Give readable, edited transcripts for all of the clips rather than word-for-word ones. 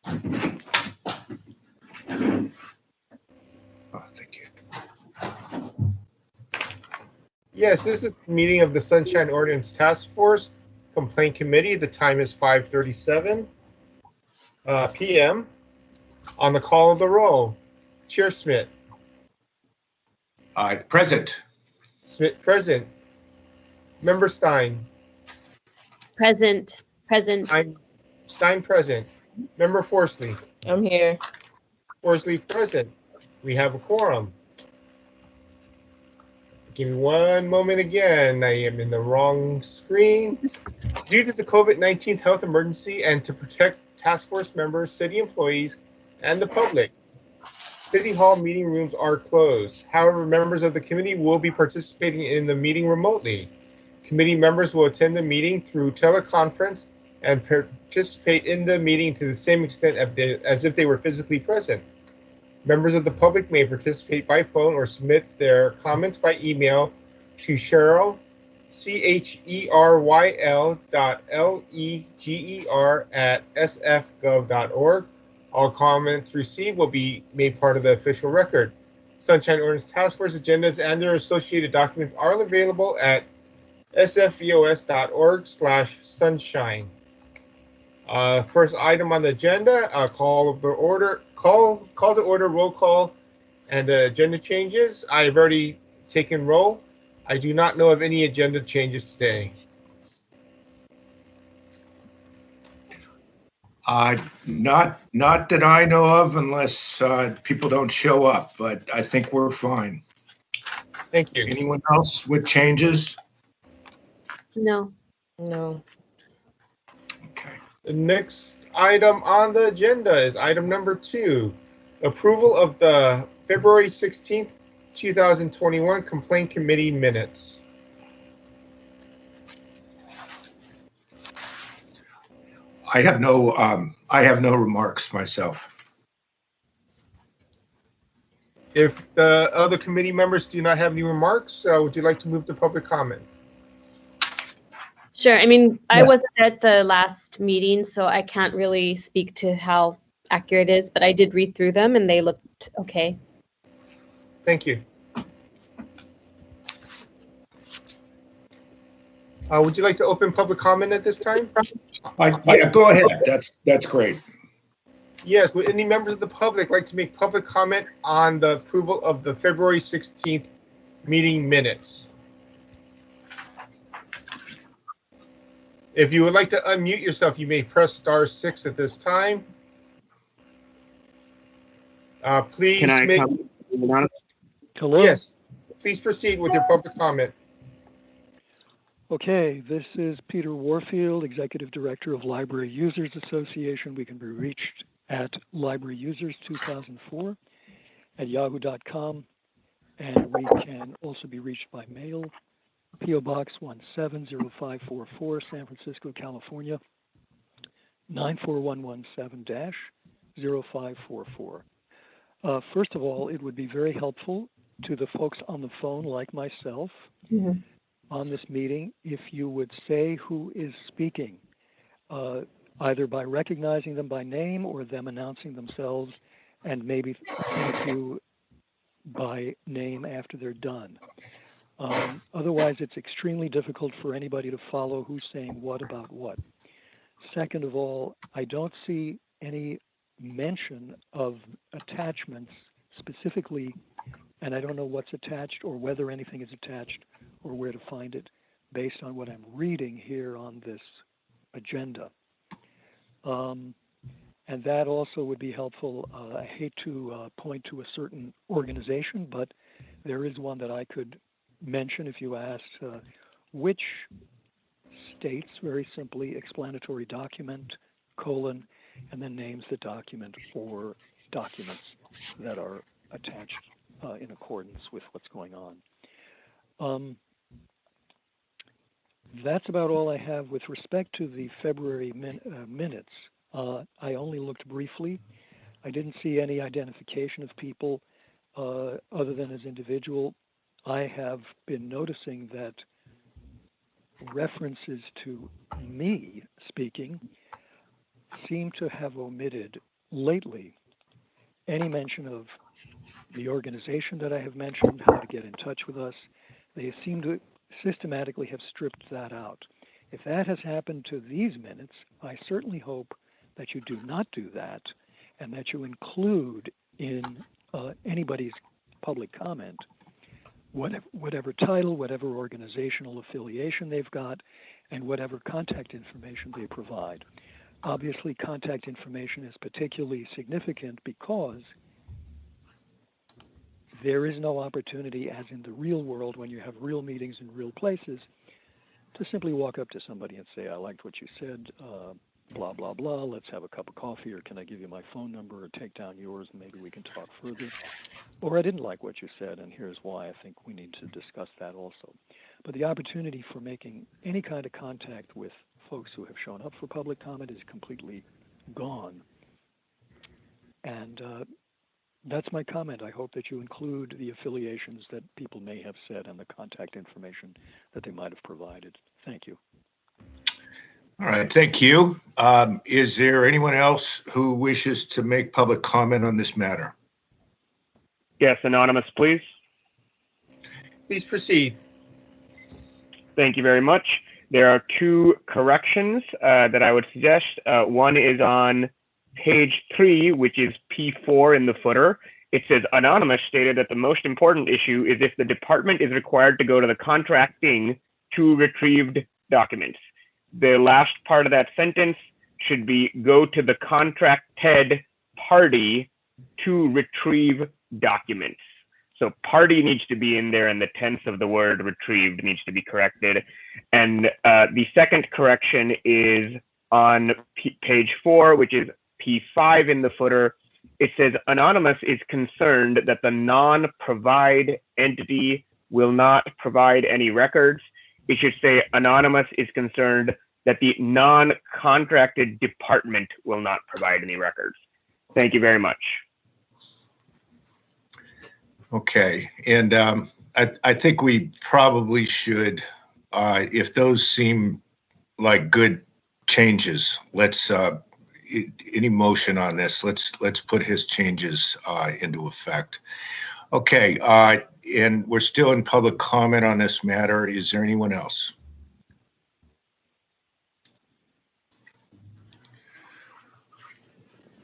Oh, thank you. Yes, this is the meeting of the Sunshine Ordinance Task Force Complaint Committee. The time is 5:37 p.m. On the call of the roll, Chair Smith. Present. Smith present. Member Stein. Present. Present. Stein present. Member Forsley. I'm here. Forsley present. We have a quorum. Give me one moment again. I am in the wrong screen. Due to the COVID-19 health emergency and to protect task force members, city employees, and the public, City Hall meeting rooms are closed. However, members of the committee will be participating in the meeting remotely. Committee members will attend the meeting through teleconference and participate in the meeting to the same extent as if they were physically present. Members of the public may participate by phone or submit their comments by email to Cheryl, CHERYL.LEGER@sfgov.org. All comments received will be made part of the official record. Sunshine Ordinance Task Force agendas and their associated documents are available at sfvos.org/sunshine. First item on the agenda, call to order, roll call, and agenda changes. I've already taken roll. I do not know of any agenda changes today. Not that I know of, unless people don't show up, but I think we're fine. Thank you. Anyone else with changes? No. No. Okay. The next item on the agenda is item number 2, approval of the February 16th, 2021 Complaint Committee minutes. I have no remarks myself. If the other committee members do not have any remarks, would you like to move to public comment? Sure. I mean, I Yes. wasn't at the last meeting, so I can't really speak to how accurate it is, but I did read through them and they looked okay. Thank you. Would you like to open public comment at this time? Yeah, go ahead. That's great. Yes, would any members of the public like to make public comment on the approval of the February 16th meeting minutes? If you would like to unmute yourself, you may press *6 at this time. Please Can I make... comment? Hello? Yes, please proceed with your public comment. Okay, this is Peter Warfield, Executive Director of Library Users Association. We can be reached at libraryusers2004@yahoo.com, and we can also be reached by mail, P.O. Box 170544, San Francisco, California, 94117-0544. First of all, it would be very helpful to the folks on the phone like myself on this meeting if you would say who is speaking, either by recognizing them by name or them announcing themselves, and maybe thank you by name after they're done. Otherwise, it's extremely difficult for anybody to follow who's saying what about what. Second of all, I don't see any mention of attachments specifically, and I don't know what's attached or whether anything is attached or where to find it based on what I'm reading here on this agenda. And that also would be helpful. I hate to point to a certain organization, but there is one that I could mention if you asked which states, very simply, explanatory document, and then names the document or documents that are attached in accordance with what's going on. That's about all I have with respect to the February minutes. I only looked briefly. I didn't see any identification of people other than as individual. I have been noticing that references to me speaking seem to have omitted lately, any mention of the organization that I have mentioned, how to get in touch with us, they seem to systematically have stripped that out. If that has happened to these minutes, I certainly hope that you do not do that and that you include in anybody's public comment whatever title, whatever organizational affiliation they've got, and whatever contact information they provide. Obviously, contact information is particularly significant because there is no opportunity, as in the real world, when you have real meetings in real places, to simply walk up to somebody and say, I liked what you said, blah, blah, blah, let's have a cup of coffee, or can I give you my phone number, or take down yours, and maybe we can talk further. Or I didn't like what you said, and here's why I think we need to discuss that also. But the opportunity for making any kind of contact with folks who have shown up for public comment is completely gone. And that's my comment. I hope that you include the affiliations that people may have said and the contact information that they might have provided. Thank you. All right, thank you. Is there anyone else who wishes to make public comment on this matter? Yes, anonymous, please. Please proceed. Thank you very much. There are two corrections that I would suggest. One is on page 3, which is P4 in the footer. It says anonymous stated that the most important issue is if the department is required to go to the contracting to retrieved documents. The last part of that sentence should be go to the contracted party to retrieve documents. So party needs to be in there, and the tense of the word retrieved needs to be corrected. And the second correction is on page 4, which is P5 in the footer. It says anonymous is concerned that the non-provide entity will not provide any records. It should say anonymous is concerned that the non-contracted department will not provide any records. Thank you very much. Okay, and I think we probably should, if those seem like good changes, let's any motion on this, let's put his changes into effect. Okay, and we're still in public comment on this matter. Is there anyone else?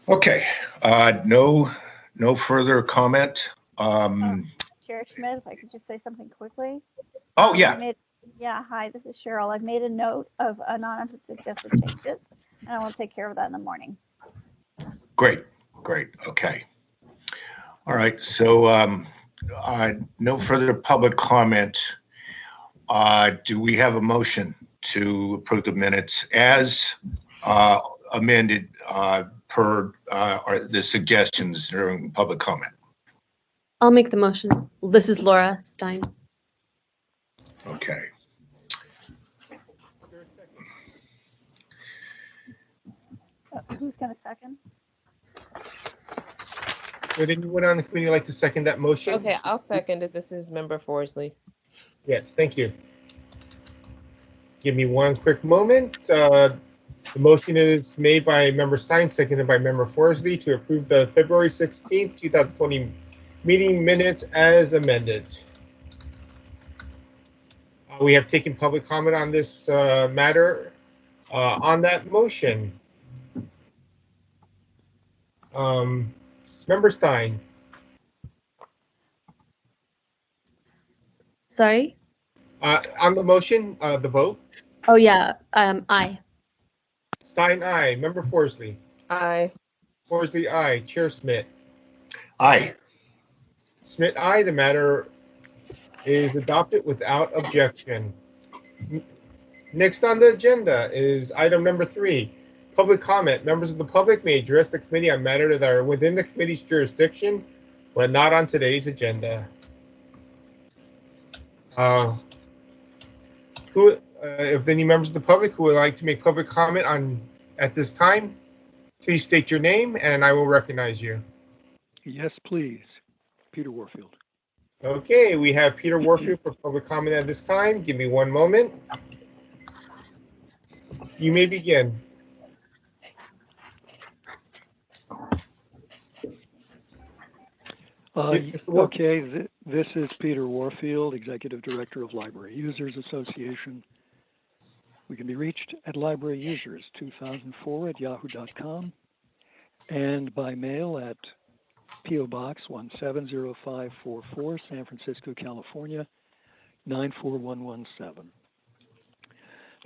Okay, no further comment. Chair Schmidt, if I could just say something quickly. Oh, yeah. Hi, this is Cheryl. I've made a note of anonymous suggested changes, and I will take care of that in the morning. Great. Okay. All right. So no further public comment. Do we have a motion to approve the minutes as amended per the suggestions during public comment? I'll make the motion. This is Laura Stein. Okay. Who's going to second? Would anyone on the committee like to second that motion? Okay, I'll second it. This is Member Forsley. Yes, thank you. Give me one quick moment. The motion is made by Member Stein, seconded by Member Forsley to approve the February 16th, 2020 meeting minutes as amended. We have taken public comment on this matter. On that motion, Member Stein. Sorry? On the motion, the vote. Oh, yeah. Aye. Stein, aye. Member Forsley. Aye. Forsley, aye. Chair Schmidt. Aye. Schmidt, aye. The matter is adopted without objection. Next on the agenda is item number 3, public comment. Members of the public may address the committee on matters that are within the committee's jurisdiction, but not on today's agenda. If any members of the public who would like to make public comment at this time, please state your name and I will recognize you. Yes, please. Peter Warfield. Okay, we have Peter Warfield for public comment at this time. Give me one moment. You may begin. Okay, this is Peter Warfield, Executive Director of Library Users Association. We can be reached at libraryusers2004@yahoo.com and by mail at P.O. Box 170544, San Francisco, California, 94117.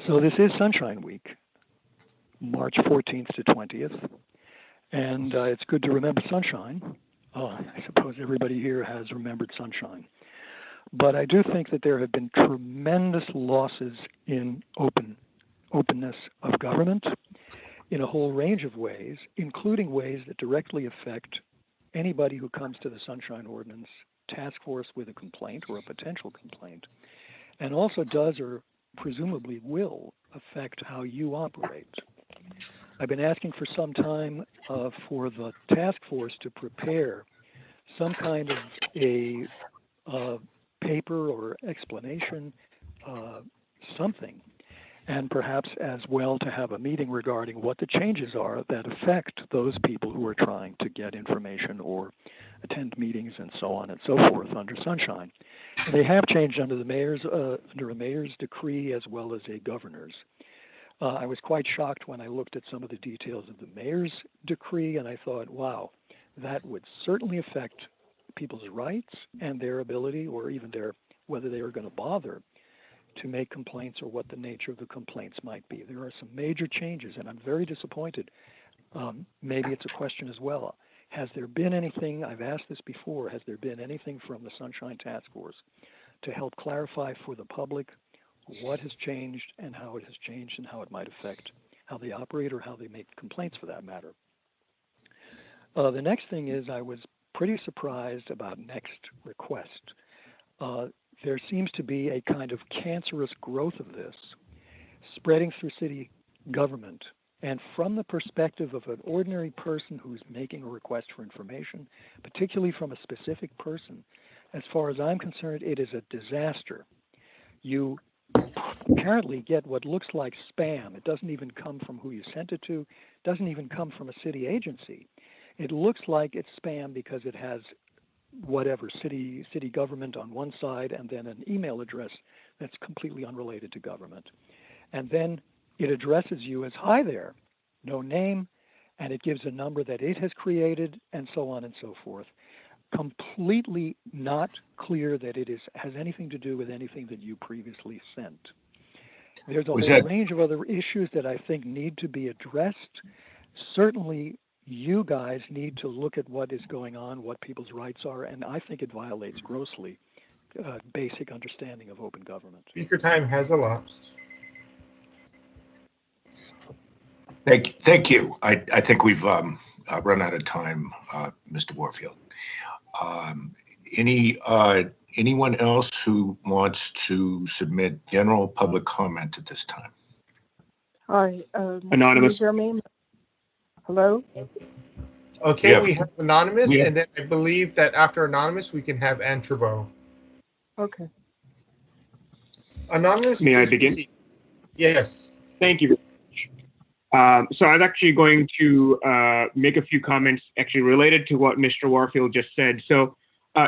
So this is Sunshine Week, March 14th to 20th, and it's good to remember sunshine. I suppose everybody here has remembered sunshine. But I do think that there have been tremendous losses in openness of government in a whole range of ways, including ways that directly affect anybody who comes to the Sunshine Ordinance task force with a complaint or a potential complaint, and also does or presumably will affect how you operate. I've been asking for some time for the task force to prepare some kind of a paper or explanation, something, and perhaps as well to have a meeting regarding what the changes are that affect those people who are trying to get information or attend meetings and so on and so forth under Sunshine. And they have changed under a mayor's decree as well as a governor's. I was quite shocked when I looked at some of the details of the mayor's decree, and I thought, wow, that would certainly affect people's rights and their ability, or even whether they are going to bother to make complaints or what the nature of the complaints might be. There are some major changes, and I'm very disappointed. Maybe it's a question as well. Has there been anything, I've asked this before, has there been anything from the Sunshine Task Force to help clarify for the public what has changed and how it has changed and how it might affect how they operate or how they make complaints for that matter? The next thing is I was pretty surprised about next request. There seems to be a kind of cancerous growth of this spreading through city government. And from the perspective of an ordinary person who's making a request for information, particularly from a specific person, as far as I'm concerned, it is a disaster. You apparently get what looks like spam. It doesn't even come from who you sent it to, doesn't even come from a city agency. It looks like it's spam because it has whatever, city government on one side and then an email address that's completely unrelated to government. And then it addresses you as, hi there, no name, and it gives a number that it has created and so on and so forth. Completely not clear that it has anything to do with anything that you previously sent. There's a whole range of other issues that I think need to be addressed. Certainly, you guys need to look at what is going on, what people's rights are, and I think it violates grossly basic understanding of open government. Speaker time has elapsed. Thank you. I think we've run out of time, Mr. Warfield. Anyone else who wants to submit general public comment at this time? Hi. Anonymous. Can you hear me? Hello? Okay, Yeah. we have Anonymous, Yeah. and then I believe that after Anonymous, we can have Antrebo. Okay. Anonymous, May I please begin? proceed. Yes. Thank you. So I was actually going to make a few comments actually related to what Mr. Warfield just said. So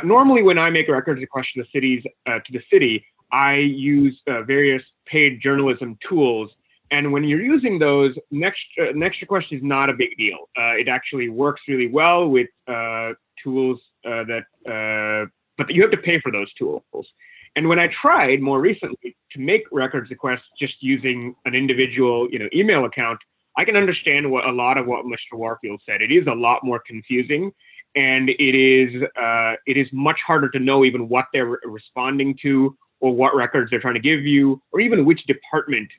normally when I make a records request to the city, I use various paid journalism tools. And when you're using those, next request is not a big deal. It actually works really well with tools but you have to pay for those tools. And when I tried more recently to make records requests just using an individual, email account, I can understand a lot of what Mr. Warfield said. It is a lot more confusing, and it is much harder to know even what they're responding to, or what records they're trying to give you, or even which department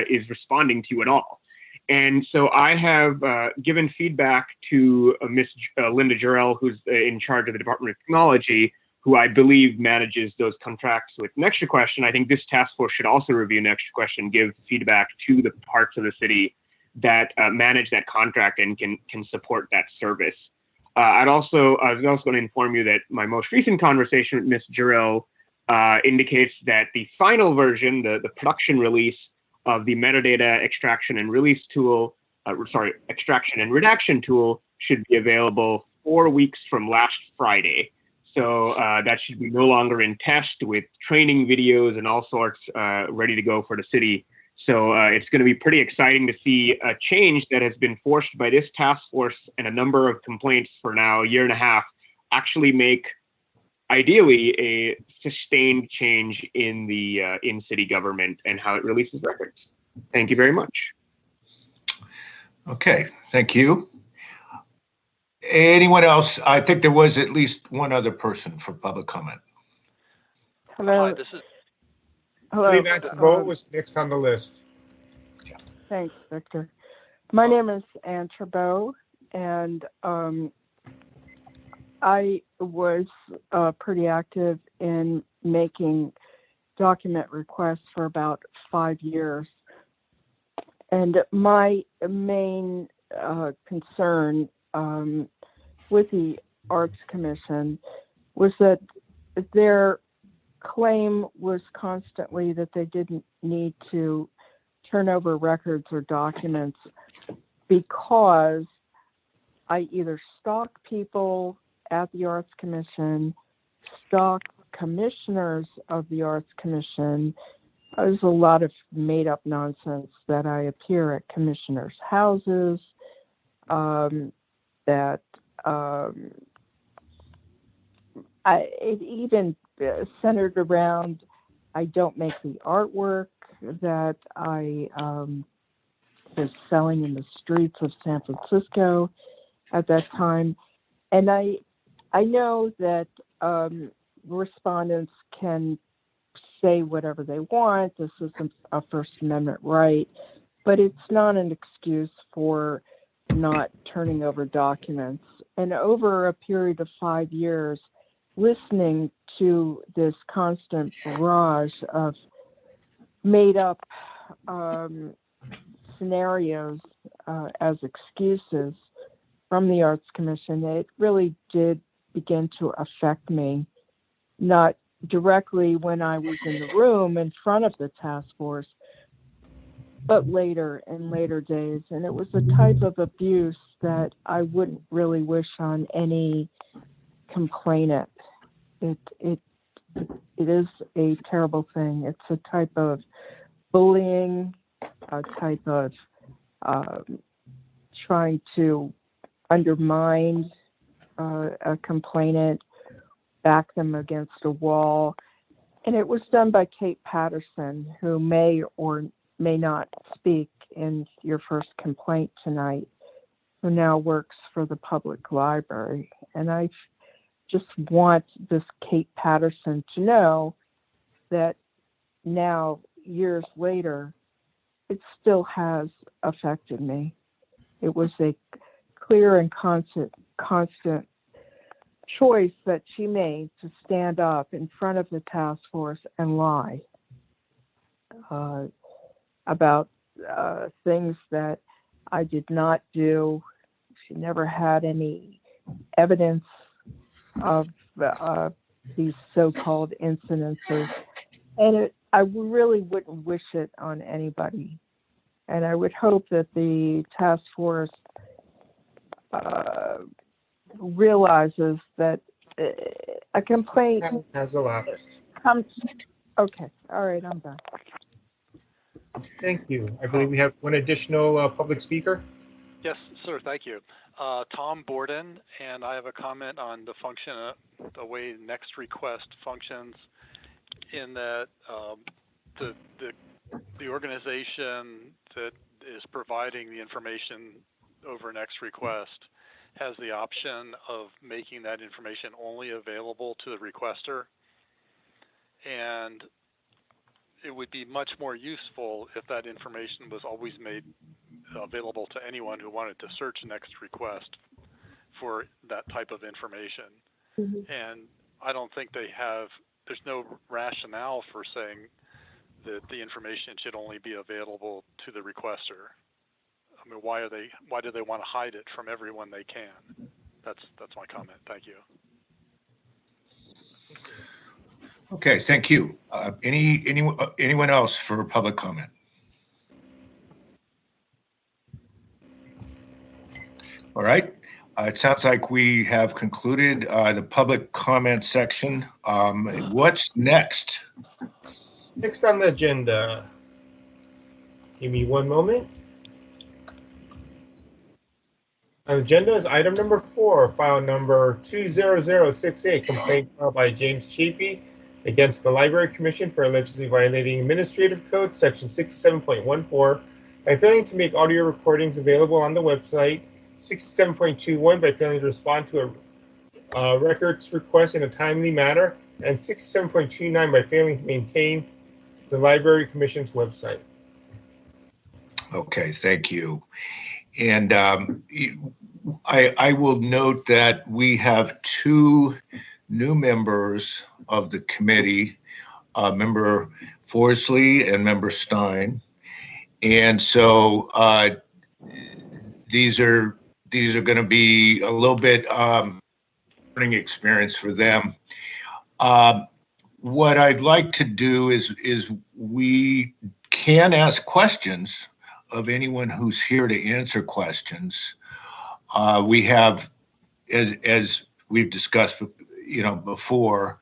is responding to you at all. And so I have given feedback to Miss Linda Jarrell, who's in charge of the Department of Technology, who I believe manages those contracts with NextRequest. And I think this task force should also review NextRequest and give feedback to the parts of the city that manage that contract and can support that service. I was also going to inform you that my most recent conversation with Ms. Jarrell indicates that the final version, the production release of the metadata extraction and release tool, extraction and redaction tool should be available 4 weeks from last Friday. So that should be no longer in test, with training videos and all sorts ready to go for the city. So it's going to be pretty exciting to see a change that has been forced by this task force and a number of complaints for now a year and a half actually make, ideally, a sustained change in the in city government and how it releases records. Thank you very much. Okay, thank you. Anyone else? I think there was at least one other person for public comment. Hello. Hi, this is. Hello. I believe Nancy Vogt was next on the list. Thanks, Victor. My name is Anne Trabeau, and I was pretty active in making document requests for about 5 years. And my main concern with the Arts Commission was that their claim was constantly that they didn't need to turn over records or documents because I either stalk people at the Arts Commission, stalk commissioners of the Arts Commission. There's a lot of made-up nonsense that I appear at commissioners' houses, it even centered around I don't make the artwork that I was selling in the streets of San Francisco at that time. And I know that respondents can say whatever they want. This isn't a First Amendment right, but it's not an excuse for not turning over documents. And over a period of 5 years, listening to this constant barrage of made up scenarios as excuses from the Arts Commission, it really did begin to affect me, not directly when I was in the room in front of the task force, but later, in later days. And it was a type of abuse that I wouldn't really wish on any complainant. It is a terrible thing. It's a type of bullying, a type of trying to undermine a complainant, back them against a wall. And it was done by Kate Patterson, who may or may not speak in your first complaint tonight, who now works for the public library. And I just want this Kate Patterson to know that now, years later, it still has affected me. It was a clear and constant choice that she made to stand up in front of the task force and lie about things that I did not do. She never had any evidence of these so-called incidences, and I really wouldn't wish it on anybody. And I would hope that the task force realizes that a complaint has elapsed. Okay, all right, I'm done. Thank you. I believe we have one additional public speaker. Yes, sir. Thank you. Tom Borden, and I have a comment on the function, the way next request functions, in that the organization that is providing the information over next request has the option of making that information only available to the requester. And it would be much more useful if that information was always made available to anyone who wanted to search next request for that type of information. Mm-hmm. And I don't think there's no rationale for saying that the information should only be available to the requester. I mean, why do they want to hide it from everyone they can? That's my comment. Thank you. Okay, thank you. Anyone else for public comment? All right. It sounds like we have concluded the public comment section. What's next? Next on the agenda. Give me one moment. On the agenda is item number 4, file number 20068, complaint filed by James Chafee against the Library Commission for allegedly violating Administrative Code Section 67.14 by failing to make audio recordings available on the website, 67.21 by failing to respond to a records request in a timely manner, and 67.29 by failing to maintain the Library Commission's website. Okay, thank you. And I will note that we have 2 new members of the committee, Member Forsley and Member Stein. And so these are going to be a little bit learning experience for them. What I'd like to do is we can ask questions of anyone who's here to answer questions. We have, as we've discussed, before,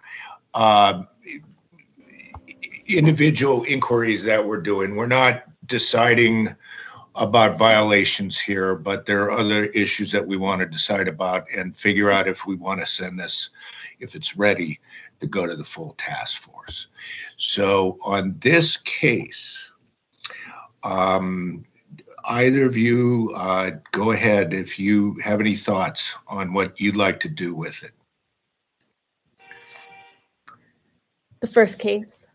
individual inquiries that we're doing. We're not deciding about violations here, but there are other issues that we want to decide about and figure out if we want to send this, if it's ready to go to the full task force. So on this case, either of you go ahead if you have any thoughts on what you'd like to do with it. The first case.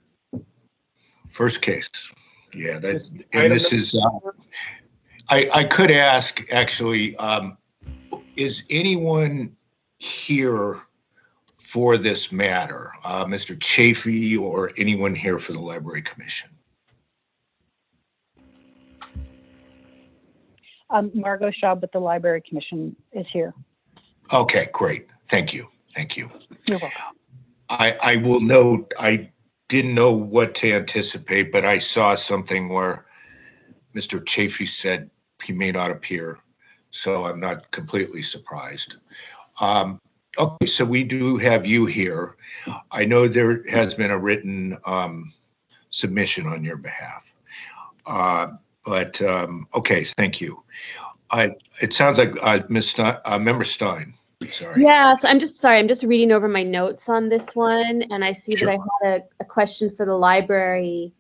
First case. Yeah, and this is, I could ask actually, is anyone here for this matter? Mr. Chafee or anyone here for the Library Commission? Margot Schaub with the Library Commission is here. Okay, great. Thank you. Thank you. You're welcome. I will note, I didn't know what to anticipate, but I saw something where Mr. Chafee said he may not appear, so I'm not completely surprised. Okay, so we do have you here. I know there has been a written submission on your behalf. But okay, thank you. It sounds like Member Stein. Sorry. Yeah, so I'm just reading over my notes on this one, and I see Sure. that I had a question for the library,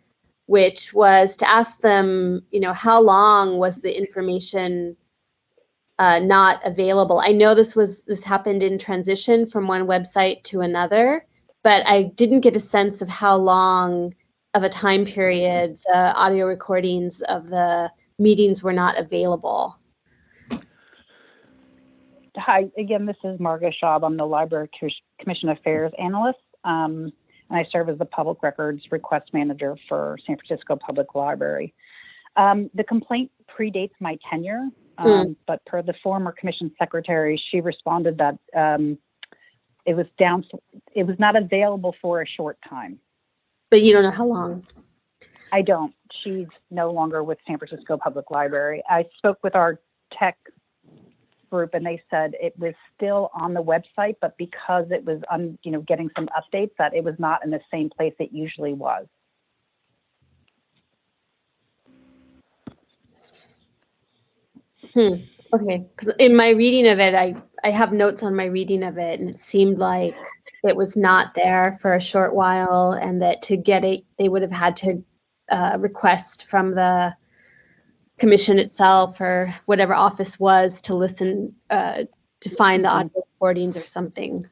which was to ask them, how long was the information not available? I know this happened in transition from one website to another, but I didn't get a sense of how long of a time period the audio recordings of the meetings were not available. Hi, again, this is Margot Schaub. I'm the Library Commission Affairs Analyst, and I serve as the Public Records Request Manager for San Francisco Public Library. The complaint predates my tenure, but per the former Commission Secretary, she responded that it was not available for a short time. But you don't know how long? I don't. She's no longer with San Francisco Public Library. I spoke with our tech group, and they said it was still on the website, but because it was, getting some updates, that it was not in the same place it usually was. Okay, because in my reading of it, I have notes on my reading of it, and it seemed like it was not there for a short while, and that to get it, they would have had to request from the commission itself or whatever office was to listen, to find the audio recordings or something.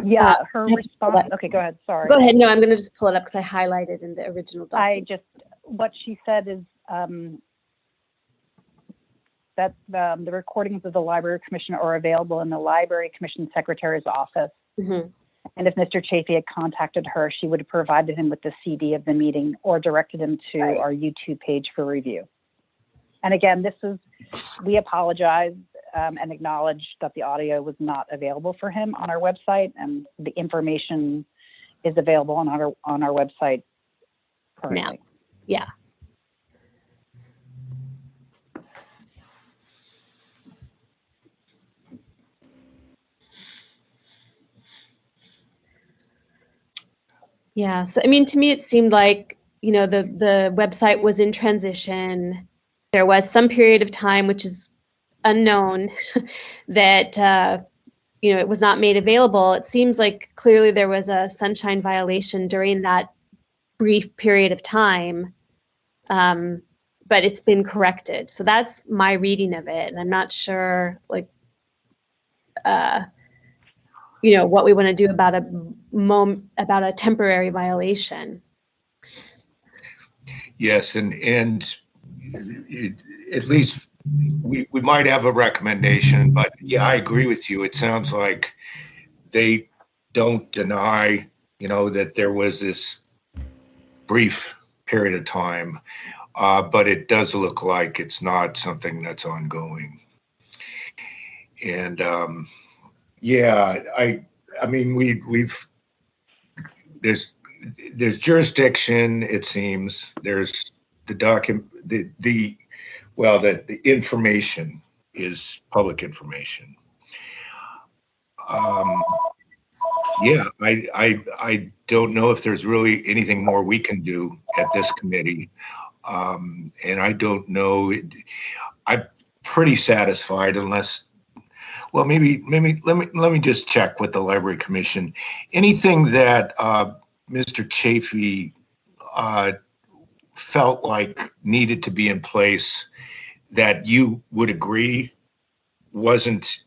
Yeah, her response. Okay, go ahead. Sorry. Go ahead. No, I'm going to just pull it up because I highlighted in the original document. What she said is that the recordings of the Library Commission are available in the Library Commission Secretary's office. Mm-hmm. And if Mr. Chafee had contacted her, she would have provided him with the CD of the meeting or directed him to our YouTube page for review. And again, we apologize and acknowledge that the audio was not available for him on our website, and the information is available on our website currently. Now. Yeah. Yeah, so I mean, to me, it seemed like, the website was in transition. There was some period of time, which is unknown, that, it was not made available. It seems like clearly there was a sunshine violation during that brief period of time, but it's been corrected. So that's my reading of it, and I'm not sure, like, what we want to do about a temporary violation. Yes, and at least we might have a recommendation, but yeah, I agree with you. It sounds like they don't deny, that there was this brief period of time, but it does look like it's not something that's ongoing. And yeah, I mean, there's jurisdiction, it seems. There's the information is public information. Yeah, I don't know if there's really anything more we can do at this committee. And I don't know, I'm pretty satisfied unless, well, maybe let me just check with the Library Commission. Anything that Mr. Chafee felt like needed to be in place that you would agree wasn't,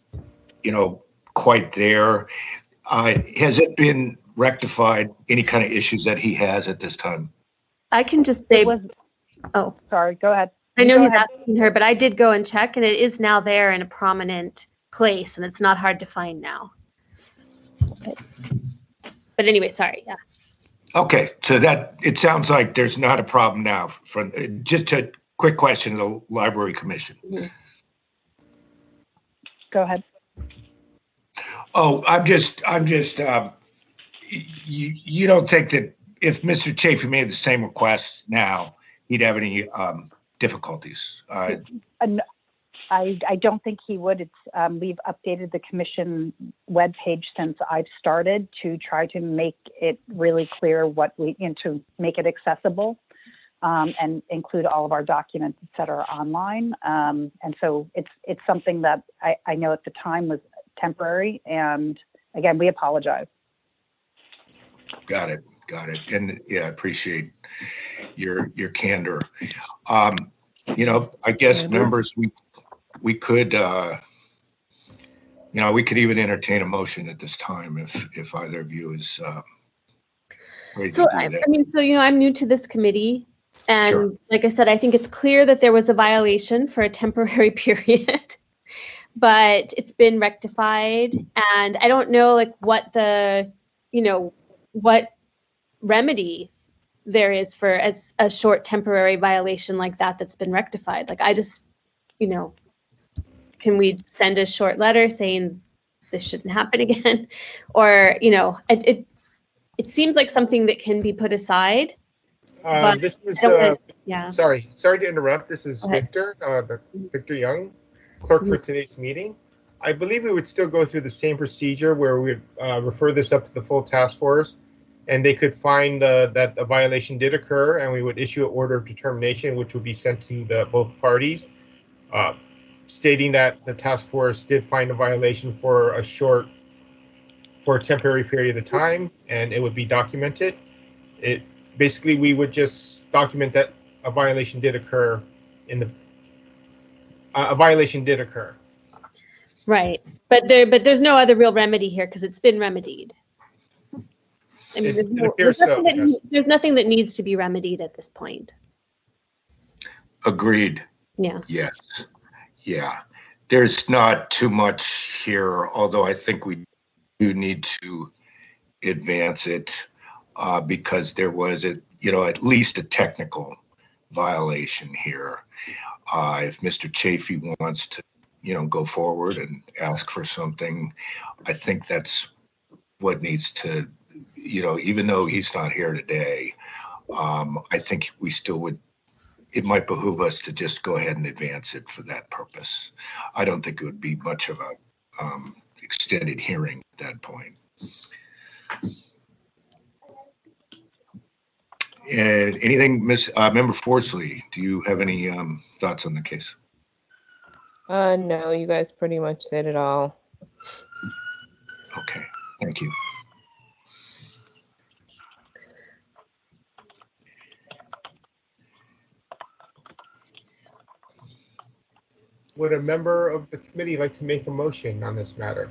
quite there, has it been rectified? Any kind of issues that he has at this time? I can just say, oh, sorry, go ahead. I know he's asking her, but I did go and check, and it is now there in a prominent place, and it's not hard to find now. But anyway, sorry, yeah. Okay, so that it sounds like there's not a problem now. Just a quick question to the Library Commission. Mm-hmm. Go ahead. Oh, I'm just. You don't think that if Mr. Chafee made the same request now, he'd have any difficulties? I don't think he would. It's we've updated the commission webpage since I've started to try to make it really clear to make it accessible and include all of our documents, et cetera, online. And so it's something that I know at the time was temporary. And again, we apologize. Got it. And yeah, I appreciate your candor. I guess members, we could, we could even entertain a motion at this time if either of you is ready to do that. I'm new to this committee, and Sure. Like I said, I think it's clear that there was a violation for a temporary period, but it's been rectified, and I don't know what what remedy there is for a short temporary violation like that's been rectified. Like, I just, can we send a short letter saying this shouldn't happen again? Or, it seems like something that can be put aside. This is, yeah. Sorry to interrupt. This is Victor, Victor Young, clerk for today's meeting. I believe we would still go through the same procedure where we would refer this up to the full task force, and they could find that a violation did occur, and we would issue an order of determination, which would be sent to both parties, stating that the task force did find a violation for a temporary period of time, and it would be documented. Basically, we would just document that a violation did occur Right, but there's no other real remedy here because it's been remedied. I mean, there's nothing that needs to be remedied at this point. Agreed. Yeah. Yes. Yeah. There's not too much here, although I think we do need to advance it because there was at least a technical violation here. If Mr. Chafee wants to, go forward and ask for something, I think that's what needs to, even though he's not here today, I think we still would. It might behoove us to just go ahead and advance it for that purpose. I don't think it would be much of a extended hearing at that point. And anything, Member Forsley, do you have any thoughts on the case? No, you guys pretty much said it all. Okay, thank you. Would a member of the committee like to make a motion on this matter?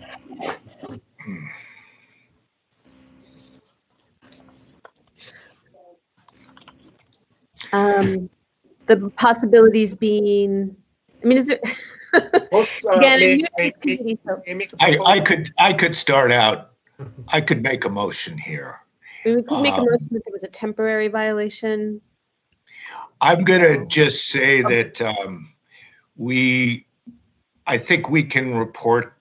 The possibilities being, I mean, is it? Again, I could start out. I could make a motion here. We could make a motion if it was a temporary violation. I'm gonna just say that I think we can report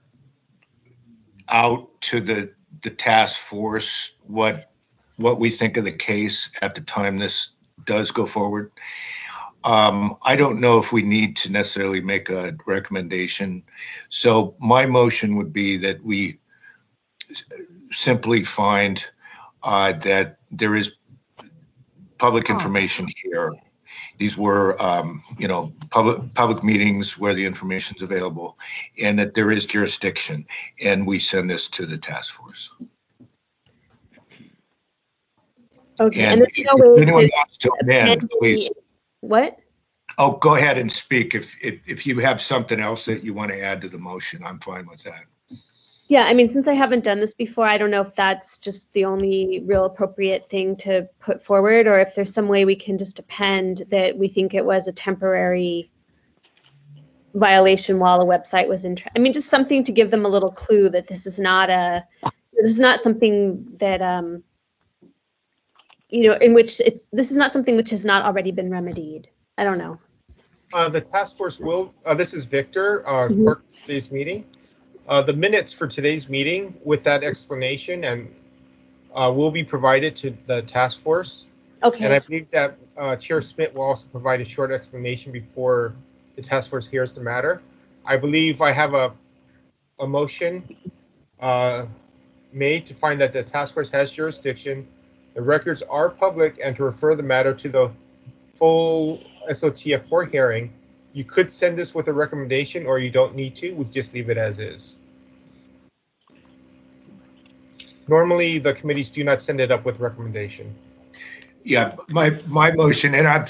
out to the task force what we think of the case at the time this does go forward. I don't know if we need to necessarily make a recommendation. So my motion would be that we simply find that there is public information here. These were, public meetings where the information is available, and that there is jurisdiction, and we send this to the task force. Okay. And there's no way if anyone wants to amend, please. What? Oh, go ahead and speak. If you have something else that you want to add to the motion, I'm fine with that. Yeah, I mean, since I haven't done this before, I don't know if that's just the only real appropriate thing to put forward, or if there's some way we can just append that we think it was a temporary violation while the website was in. I mean, just something to give them a little clue that this is not something that in which this is not something which has not already been remedied. I don't know. The task force will. This is Victor, clerk for today's meeting. The minutes for today's meeting with that explanation and will be provided to the task force. Okay. And I believe that Chair Smith will also provide a short explanation before the task force hears the matter. I believe I have a motion made to find that the task force has jurisdiction, the records are public, and to refer the matter to the full SOTF for hearing. You could send this with a recommendation, or you don't need to. We just leave it as is. Normally, the committees do not send it up with recommendation. Yeah, my motion, and I'm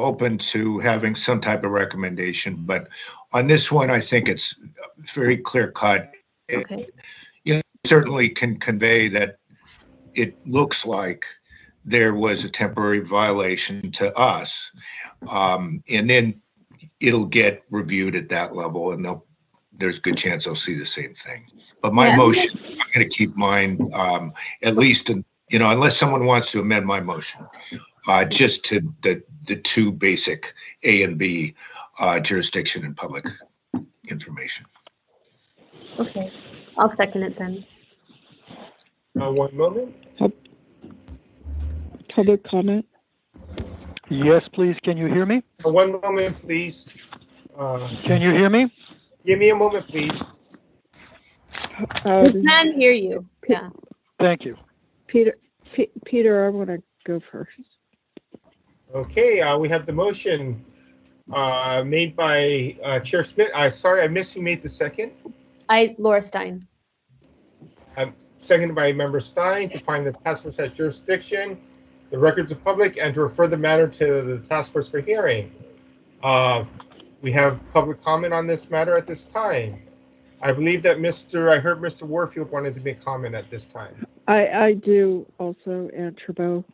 open to having some type of recommendation, but on this one, I think it's very clear cut. Okay. Certainly can convey that it looks like there was a temporary violation to us, and then it'll get reviewed at that level, and there's a good chance they'll see the same thing. But my motion, I'm going to keep mine, at least, unless someone wants to amend my motion, just to the two basic A and B, jurisdiction and public information. Okay, I'll second it then. One moment. Public comment? Yes, please. Can you hear me? One moment, please. Can you hear me? Give me a moment, please. We can hear you. Yeah. Thank you. Peter, I want to go first. Okay, we have the motion made by Chair Smith. Sorry, I missed who made the second. Laura Stein. Seconded by Member Stein to find the task force has jurisdiction, the records are public, and to refer the matter to the task force for hearing. We have public comment on this matter at this time. I believe that I heard Mr. Warfield wanted to make comment at this time. I do also, Ann Trabeau.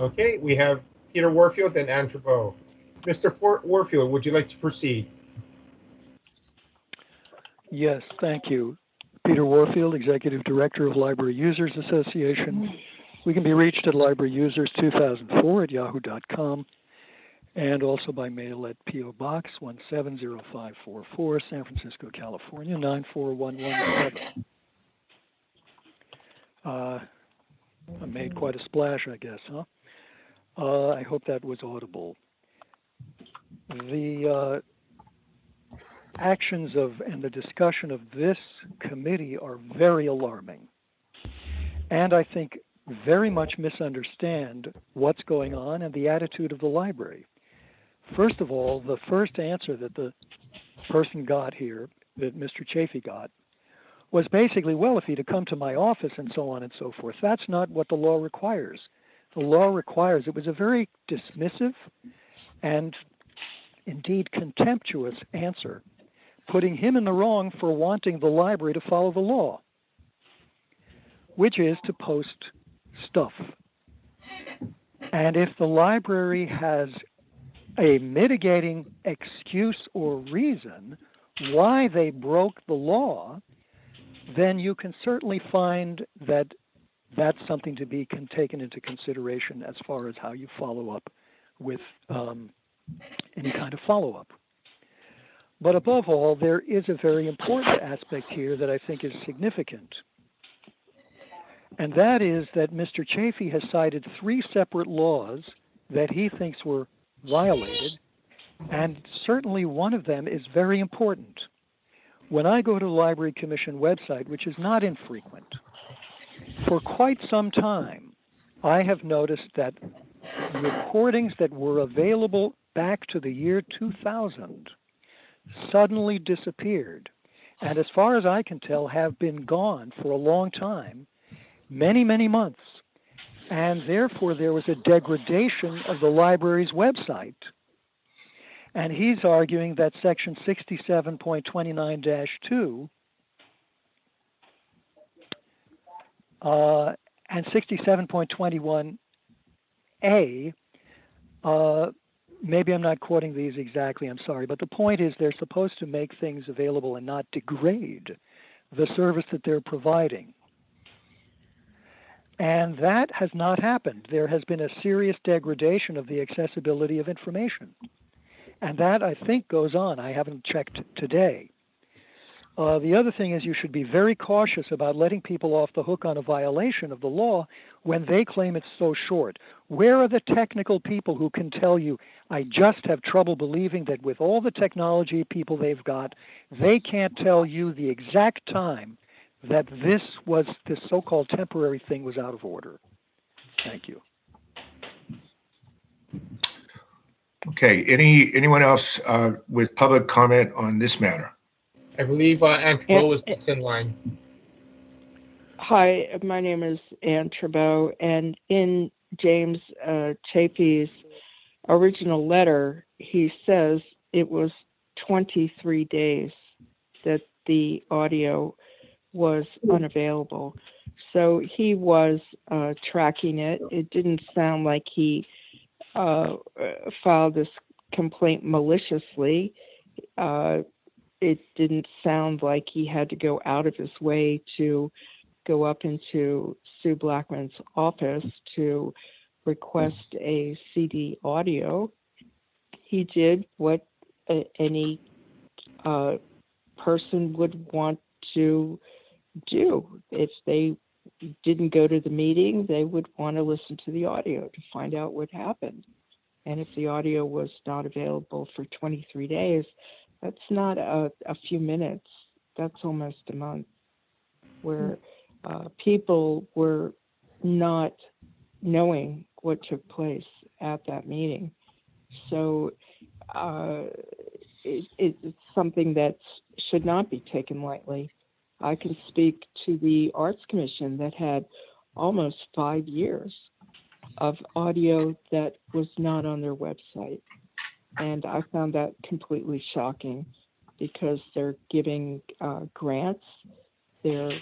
Okay, we have Peter Warfield and Ann Trabeau. Mr. Warfield, would you like to proceed? Yes, thank you. Peter Warfield, Executive Director of Library Users Association. We can be reached at libraryusers2004@yahoo.com and also by mail at P.O. Box 170544, San Francisco, California, 94117. I made quite a splash, I guess, huh? I hope that was audible. The actions and the discussion of this committee are very alarming. And I think very much misunderstand what's going on and the attitude of the library. First of all, the first answer that the person got here, that Mr. Chafee got, was basically, well, if he'd have come to my office and so on and so forth. That's not what the law requires. The law requires, it was a very dismissive and indeed contemptuous answer, putting him in the wrong for wanting the library to follow the law, which is to post stuff. And if the library has a mitigating excuse or reason why they broke the law, then you can certainly find that that's something to be taken into consideration as far as how you follow up with any kind of follow-up. But above all, there is a very important aspect here that I think is significant. And that is that Mr. Chafee has cited 3 separate laws that he thinks were violated, and certainly one of them is very important. When I go to the Library Commission website, which is not infrequent, for quite some time, I have noticed that recordings that were available back to the year 2000 suddenly disappeared, and as far as I can tell, have been gone for a long time, many, many months. And therefore, there was a degradation of the library's website. And he's arguing that Section 67.29-2 and 67.21a, maybe I'm not quoting these exactly, I'm sorry, but the point is they're supposed to make things available and not degrade the service that they're providing. And that has not happened. There has been a serious degradation of the accessibility of information. And that, I think, goes on. I haven't checked today. The other thing is you should be very cautious about letting people off the hook on a violation of the law when they claim it's so short. Where are the technical people who can tell you, I just have trouble believing that with all the technology people they've got, they can't tell you the exact time that this so-called temporary thing was out of order. Thank you. Okay, anyone else with public comment on this matter? I believe Ann Trabeau was next in line. Hi, my name is Ann Trabeau, and in James Chafee's original letter, he says it was 23 days that the audio was unavailable. So he was tracking it. It didn't sound like he filed this complaint maliciously. It didn't sound like he had to go out of his way to go up into Sue Blackman's office to request a CD audio. He did what any person would want to do. If they didn't go to the meeting, they would want to listen to the audio to find out what happened. And if the audio was not available for 23 days, that's not a few minutes. That's almost a month, where people were not knowing what took place at that meeting. So it's something that should not be taken lightly. I can speak to the Arts Commission that had almost 5 years of audio that was not on their website. And I found that completely shocking because they're giving grants, they're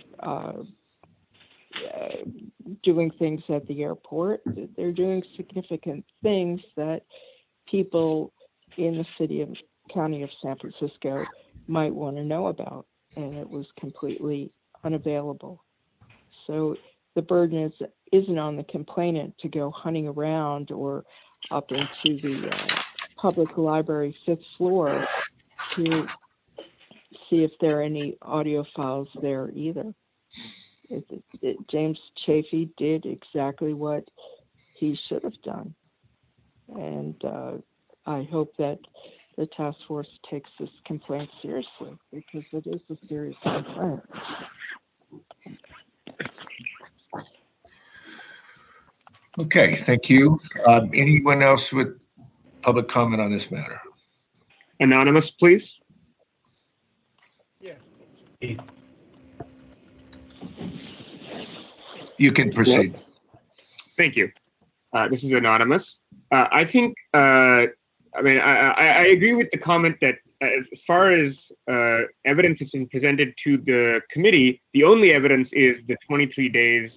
doing things at the airport, they're doing significant things that people in the county of San Francisco might want to know about, and it was completely unavailable. So the burden isn't on the complainant to go hunting around or up into the public library 5th floor to see if there are any audio files there either. James Chafee did exactly what he should have done. And I hope that the task force takes this complaint seriously, because it is a serious complaint. Okay, thank you. Anyone else with public comment on this matter? Anonymous, please. Yes. You can proceed. Thank you. This is Anonymous. I think, I agree with the comment that as far as evidence has been presented to the committee, the only evidence is the 23 days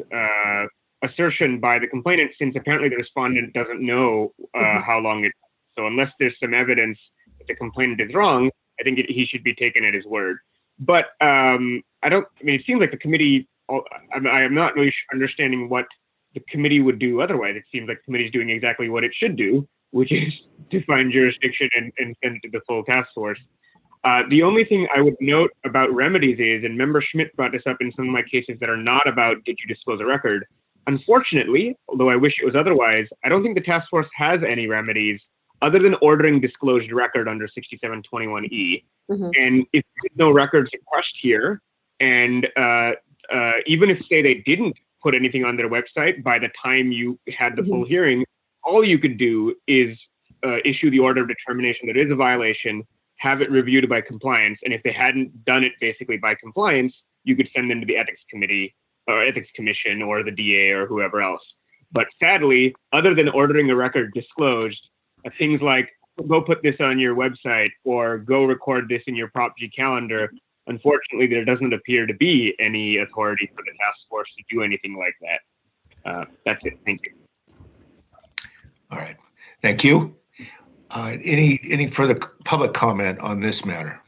assertion by the complainant, since apparently the respondent doesn't know how long it is. So unless there's some evidence that the complainant is wrong, I think he should be taken at his word. But it seems like the committee, I am not really understanding what the committee would do otherwise. It seems like the committee is doing exactly what it should do, which is to find jurisdiction and send it to the full task force. The only thing I would note about remedies is, and Member Schmidt brought this up in some of my cases that are not about did you disclose a record. Unfortunately, although I wish it was otherwise, I don't think the task force has any remedies other than ordering disclosed record under 6721E. And if there's no records in question here, and even if, say, they didn't put anything on their website by the time you had the full hearing, all you could do is issue the order of determination that is a violation, have it reviewed by compliance, and if they hadn't done it basically by compliance, you could send them to the ethics committee or ethics commission or the DA or whoever else. But sadly, other than ordering a record disclosed, things like go put this on your website or go record this in your Prop G calendar, unfortunately, there doesn't appear to be any authority for the task force to do anything like that. That's it. Thank you. All right. Thank you. Any further public comment on this matter?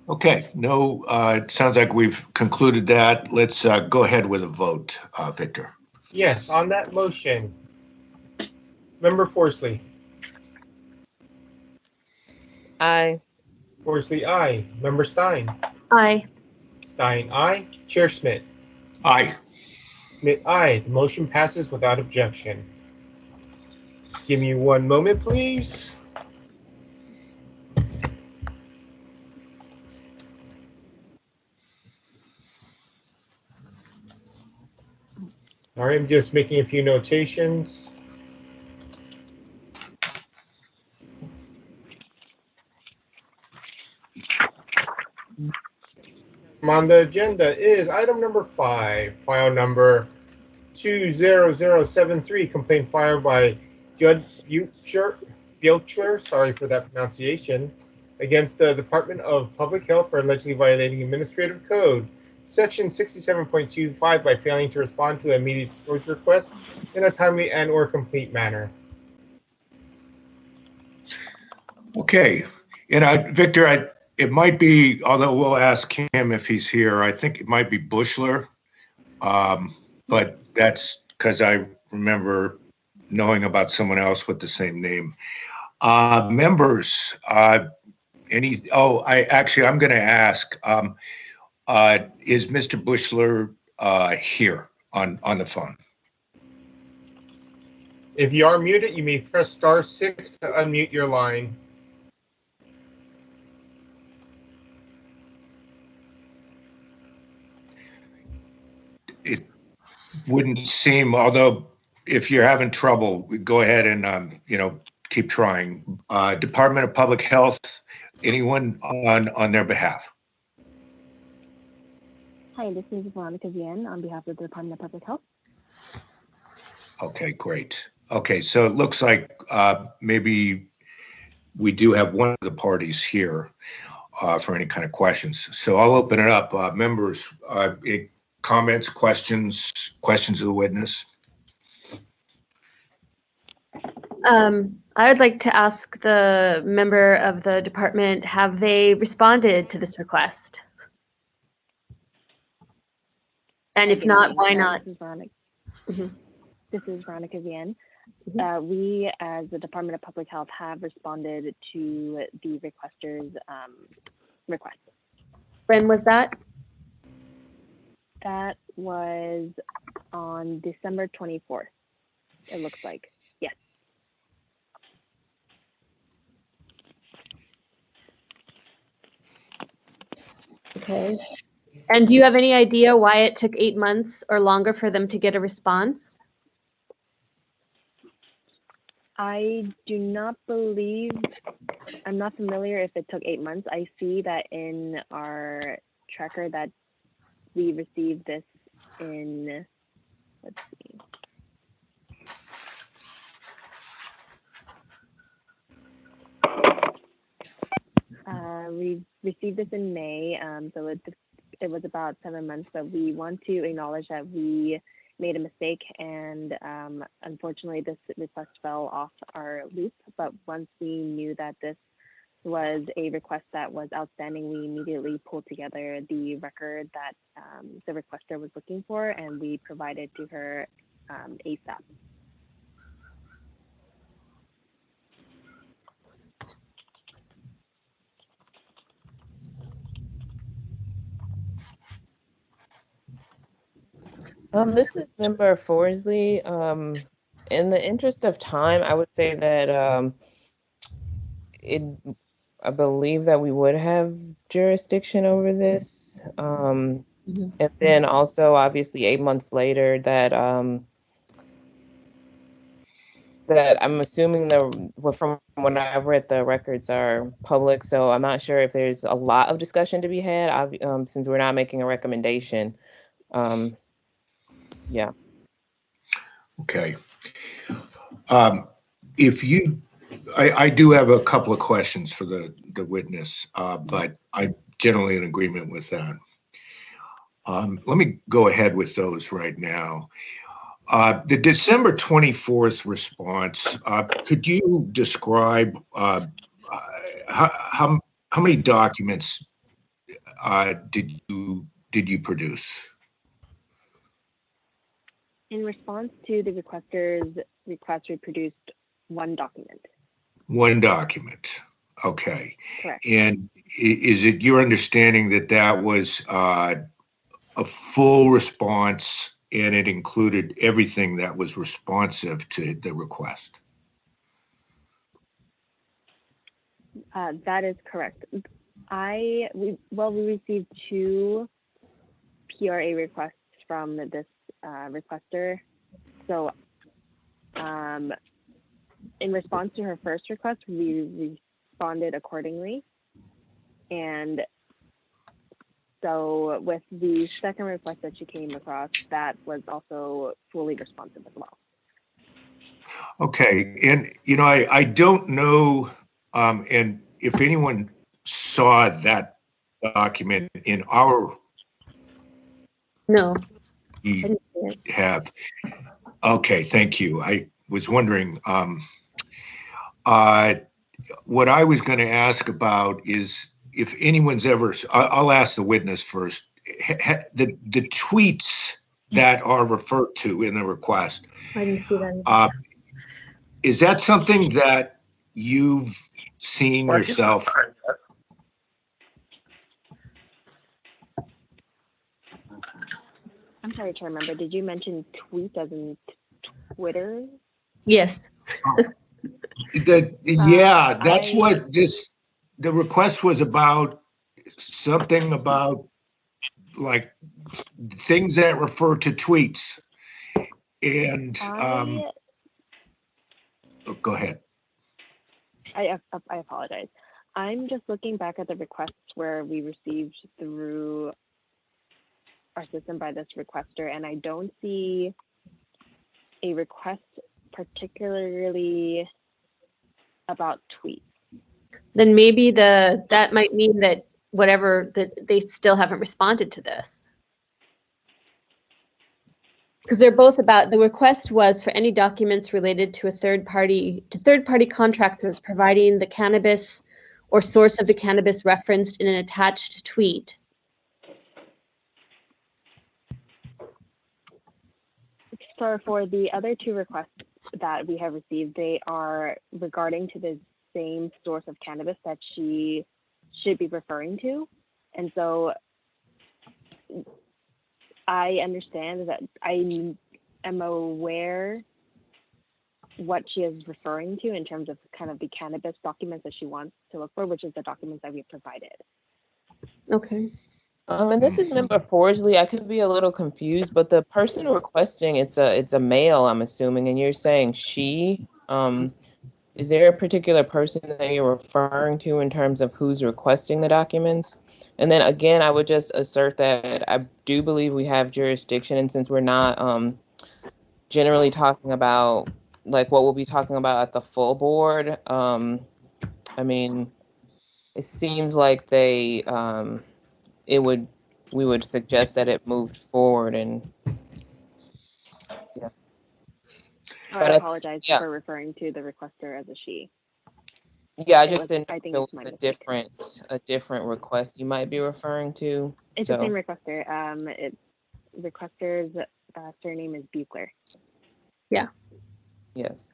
Okay. No, it sounds like we've concluded that. Let's go ahead with a vote, Victor. Yes, on that motion, Member Forsley. Aye. Forsley, aye. Member Stein. Aye. Stein, aye. Chair Schmidt. Aye. Schmidt, aye. The motion passes without objection. Give me one moment, please. All right, I'm just making a few notations. On the agenda is item number 5, file number 20073, complaint filed by Judd Butcher, sorry for that pronunciation, against the Department of Public Health for allegedly violating Administrative Code, Section 67.25 by failing to respond to an immediate disclosure request in a timely and/or complete manner. Okay. And Victor, it might be, although we'll ask him if he's here, I think it might be Bushler, but that's because I remember knowing about someone else with the same name. Members, I'm going to ask, is Mr. Bushler here on the phone? If you are muted, you may press *6 to unmute your line. It wouldn't seem, although if you're having trouble, go ahead and keep trying. Department of Public Health, anyone on their behalf? Hi, this is Veronica Vian on behalf of the Department of Public Health. Okay, great. Okay, so it looks like maybe we do have one of the parties here for any kind of questions. So I'll open it up. Members, any comments, questions of the witness? I would like to ask the member of the department, have they responded to this request? And if not, why not? This is Veronica. This is Veronica Vian. We, as the Department of Public Health, have responded to the requester's request. When was that? That was on December 24th, it looks like. Yes. Okay. And do you have any idea why it took 8 months or longer for them to get a response? I do not believe, I'm not familiar if it took 8 months. I see that in our tracker that we received this in, let's see. We received this in May, so it was about 7 months, but we want to acknowledge that we made a mistake, and unfortunately this request fell off our loop. But once we knew that this was a request that was outstanding, we immediately pulled together the record that the requester was looking for, and we provided to her ASAP. This is Member Forsley. In the interest of time, I would say that I believe that we would have jurisdiction over this. And then also, obviously, 8 months later, that that I'm assuming from when I've read, the records are public, so I'm not sure if there's a lot of discussion to be had, since we're not making a recommendation. Yeah. Okay. If you, I do have a couple of questions for the witness, but I'm generally in agreement with that. Let me go ahead with those right now. The December 24th response, could you describe how many documents did you produce? In response to the requester's request, we produced one document. One document. Okay. Correct. And is it your understanding that that was a full response and it included everything that was responsive to the request? That is correct. We received 2 PRA requests from this requester. So in response to her first request, we responded accordingly. And so with the second request that she came across, that was also fully responsive as well. Okay. And, I don't know, and if anyone saw that document in our... No. We have. Okay, thank you. I was wondering, what I was going to ask about is if anyone's ever, I'll ask the witness first, the tweets that are referred to in the request, I didn't see that. Is that something that you've seen yourself? I'm sorry to remember. Did you mention tweet as in Twitter? Yes. That's what the request was about. Something about like things that refer to tweets. And go ahead. I apologize. I'm just looking back at the requests where we received through our system by this requester, and I don't see a request particularly about tweets. Then maybe that might mean that that they still haven't responded to this. Because they're both about, the request was for any documents related to third party contractors providing the cannabis or source of the cannabis referenced in an attached tweet. For the other 2 requests that we have received, they are regarding to the same source of cannabis that she should be referring to. And so I understand that I am aware what she is referring to in terms of kind of the cannabis documents that she wants to look for, which is the documents that we provided. Okay. And this is member Forsley. I could be a little confused, but the person requesting, it's a male, I'm assuming, and you're saying she. Is there a particular person that you're referring to in terms of who's requesting the documents? And then again, I would just assert that I do believe we have jurisdiction, and since we're not generally talking about like what we'll be talking about at the full board, I mean, it seems like we would suggest that it moved forward and yeah. I apologize for referring to the requester as a she. Yeah, I just didn't know I think if it it's was my a different request you might be referring to. It's the same requester. Requester's surname is Buchler. Yeah. Yes.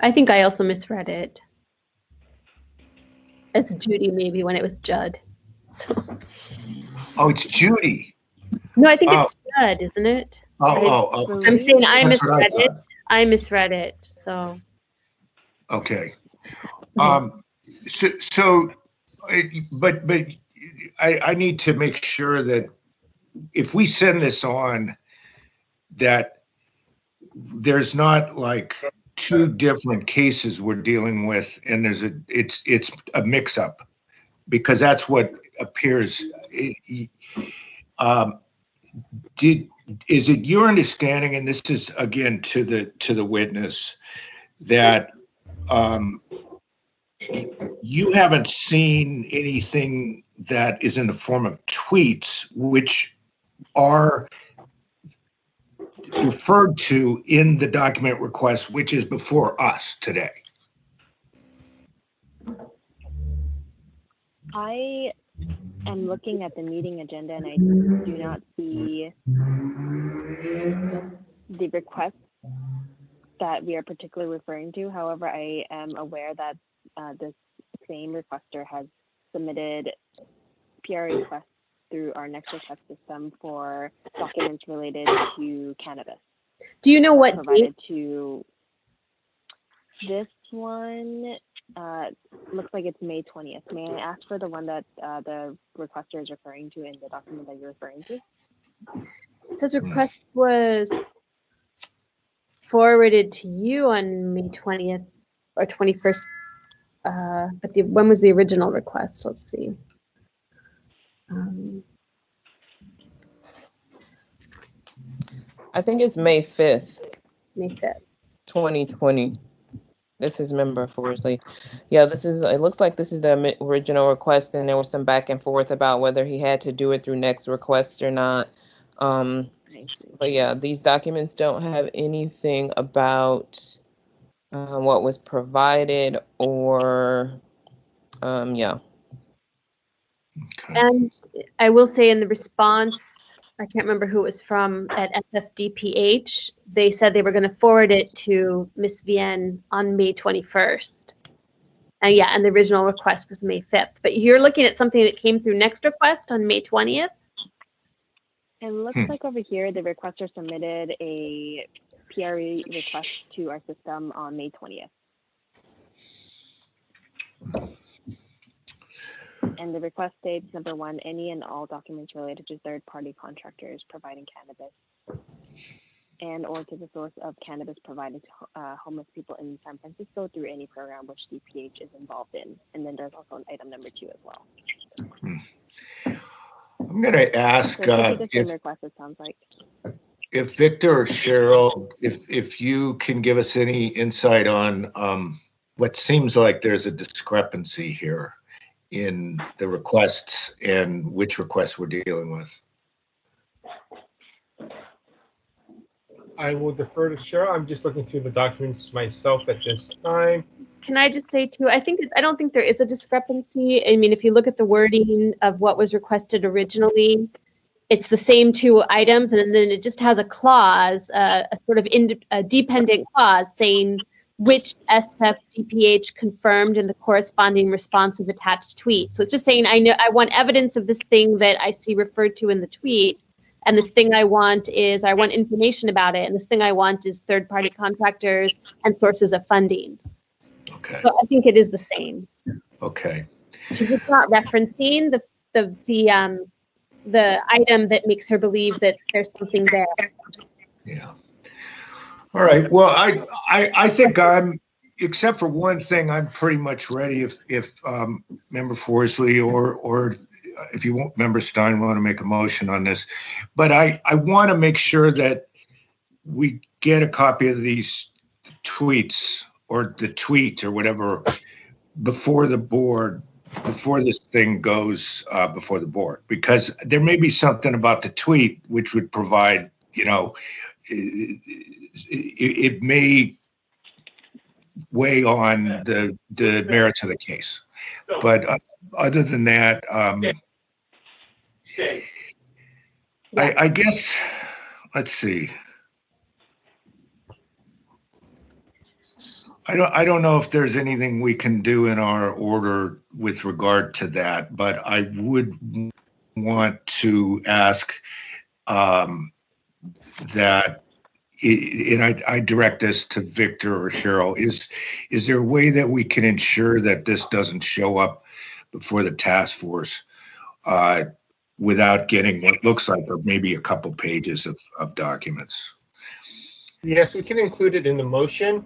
I think I also misread it. It's Judy, maybe, when it was Judd. So. Oh, it's Judy. No, I think it's Judd, isn't it? Oh. I'm saying I misread it. I misread it. So. Okay. But I need to make sure that if we send this on, that there's not like two different cases we're dealing with, and it's a mix-up, because that's what appears. Is it your understanding, and this is again to the witness, that you haven't seen anything that is in the form of tweets which are referred to in the document request, which is before us today? I am looking at the meeting agenda and I do not see the request that we are particularly referring to. However, I am aware that this same requester has submitted PRA requests through our next request system for documents related to cannabis. Do you know what provided to this one? Looks like it's May 20th. May I ask for the one that the requester is referring to in the document that you're referring to? It says request was forwarded to you on May 20th or 21st. But when was the original request? Let's see. I think it's May 5th. May 5th. 2020. This is member Forsley. Yeah, it looks like this is the original request, and there was some back and forth about whether he had to do it through next request or not. But yeah, these documents don't have anything about what was provided or yeah. Okay. And I will say in the response, I can't remember who it was from at SFDPH, they said they were going to forward it to Ms. Vienne on May 21st. And yeah, and the original request was May 5th. But you're looking at something that came through next request on May 20th? It looks like over here, the requester submitted a PRE request to our system on May 20th. And the request states, number one, any and all documents related to third-party contractors providing cannabis and or to the source of cannabis provided to homeless people in San Francisco through any program which DPH is involved in. And then there's also an item number 2 as well. I'm going to ask request, it sounds like. If Victor or Cheryl, if you can give us any insight on what seems like there's a discrepancy here in the requests and which requests we're dealing with. I will defer to Cheryl. I'm just looking through the documents myself at this time. Can I just say too, I don't think there is a discrepancy. I mean, if you look at the wording of what was requested originally, it's the same 2 items, and then it just has a clause, a sort of a dependent clause saying which SFDPH confirmed in the corresponding responsive attached tweet. So it's just saying, I want evidence of this thing that I see referred to in the tweet, and this thing I want information about it, and this thing I want is third-party contractors and sources of funding. Okay. So I think it is the same. Okay. She's just not referencing item that makes her believe that there's something there. Yeah. All right. Well, I think I'm, except for one thing, I'm pretty much ready. If Member Forsley or if you want, Member Stein want to make a motion on this, but I want to make sure that we get a copy of these tweets or the tweet or whatever before the board, before this thing goes before the board, because there may be something about the tweet which would provide, you know, it may weigh on the merits of the case. But other than that, I guess, let's see. I don't know if there's anything we can do in our order with regard to that, but I would want to ask that, and I direct this to Victor or Cheryl, is there a way that we can ensure that this doesn't show up before the task force without getting what looks like, or maybe a couple pages of documents? Yes, we can include it in the motion.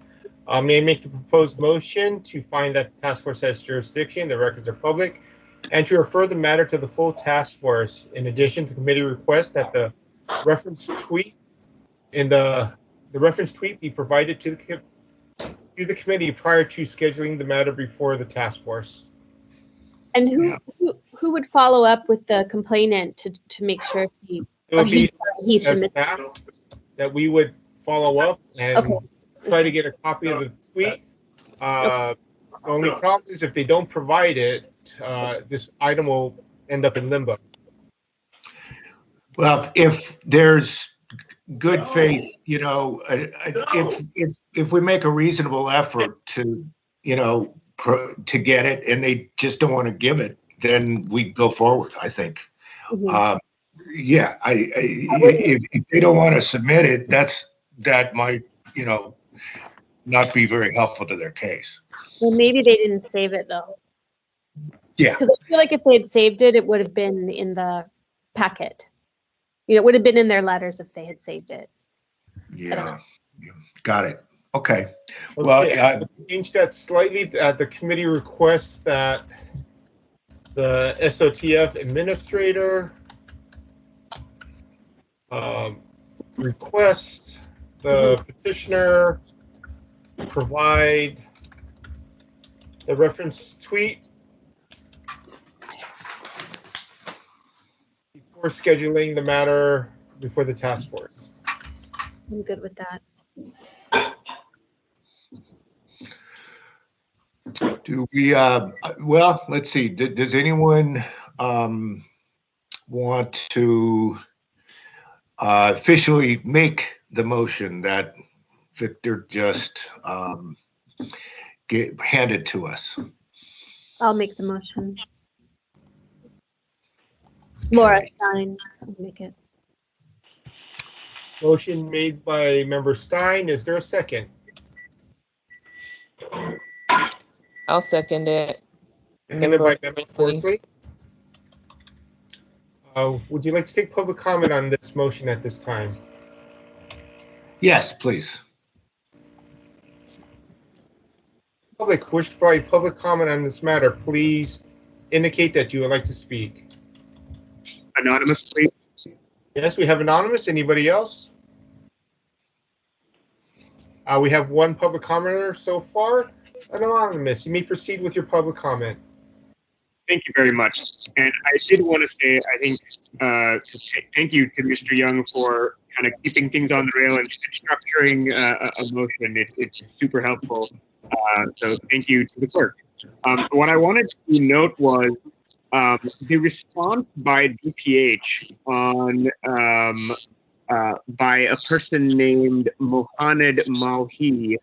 May I make the proposed motion to find that the task force has jurisdiction, the records are public, and to refer the matter to the full task force. In addition, the committee requests that the reference tweet be provided to the committee prior to scheduling the matter before the task force. And who would follow up with the complainant to make sure he submits that we would follow up and try to get a copy of the tweet. The only problem is if they don't provide it, this item will end up in limbo. Well, if there's good faith, you know, if we make a reasonable effort to, you know, to get it, and they just don't want to give it, then we go forward, I think. Mm-hmm. Yeah, if they don't want to submit it, that might, you know, not be very helpful to their case. Well, maybe they didn't save it though. Yeah. Because I feel like if they had saved it, it would have been in the packet. You know, it would have been in their letters if they had saved it. Yeah. Got it. Okay. Well, change that slightly. The committee requests that the SOTF administrator requests the petitioner provide the reference tweet before scheduling the matter before the task force. I'm good with that. Do we, well, let's see, does anyone want to officially make the motion that Victor just handed to us? I'll make the motion. Laura Stein will make it. Motion made by Member Stein. Is there a second? I'll second it. Seconded by Member Forsley. Would you like to take public comment on this motion at this time? Yes, please. Public, wish to provide public comment on this matter, please indicate that you would like to speak. Anonymous, please. Yes, we have anonymous. Anybody else? We have one public commenter so far. Anonymous, you may proceed with your public comment. Thank you very much. And I did want to say, I think, thank you to Mr. Young for kind of keeping things on the rail and structuring a motion. It's super helpful. So thank you to the clerk. What I wanted to note was the response by DPH on by a person named Mohamed Malhi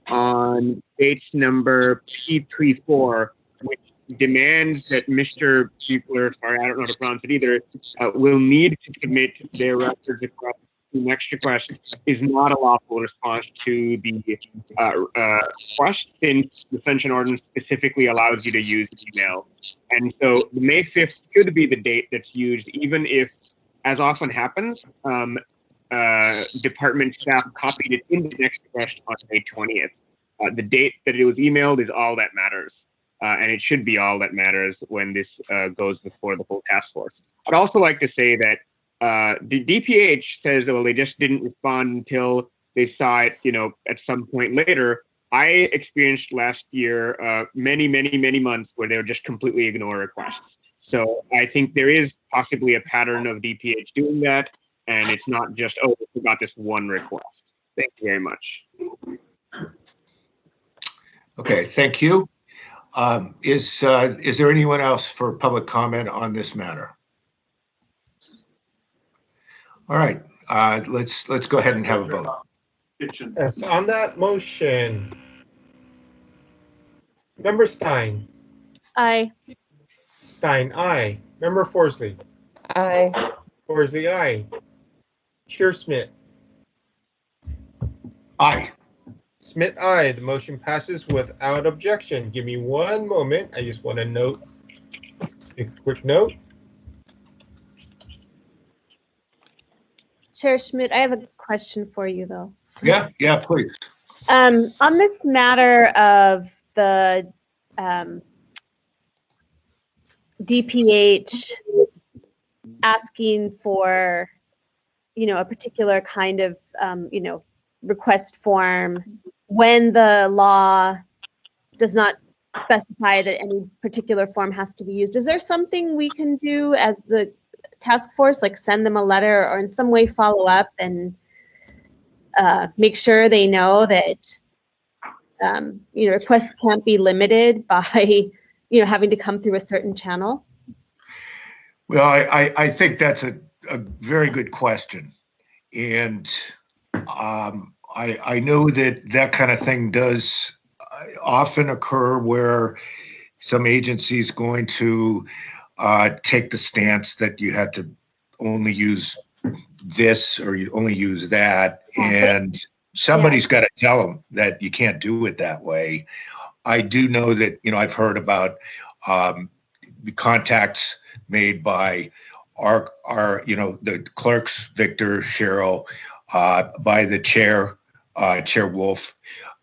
on case number P34, which demands that Mr. Buechler, sorry, I don't know how to pronounce it either, will need to submit their records across the next request is not a lawful response to the request, since the Sunshine Ordinance specifically allows you to use email. And so the May 5th should be the date that's used, even if, as often happens, department staff copied it in the next request on May 20th. The date that it was emailed is all that matters. And it should be all that matters when this goes before the full task force. I'd also like to say that the DPH says, well, they just didn't respond until they saw it, at some point later. I experienced last year many months where they would just completely ignore requests. So I think there is possibly a pattern of DPH doing that, and it's not just, oh, we forgot this one request. Thank you very much. Okay, thank you. Is there anyone else for public comment on this matter? All right, let's go ahead and have a vote. Yes, on that motion, Member Stein. Aye. Stein, aye. Member Forsley. Aye. Forsley, aye. Chair Schmidt. Aye. Schmidt, aye. The motion passes without objection. Give me one moment. I just want to note a quick note. Chair Schmidt, I have a question for you, though. Yeah, please. On this matter of the DPH asking for, a particular kind of, request form when the law does not specify that any particular form has to be used, is there something we can do as the task force, like send them a letter or in some way follow up and make sure they know that requests can't be limited by having to come through a certain channel? Well, I think that's a very good question, and I know that kind of thing does often occur where some agency is going to take the stance that you have to only use this or you only use that, and somebody's got to tell them that you can't do it that way. I do know that I've heard about the contacts made by our the clerks, Victor, Cheryl, by the chair Wolf,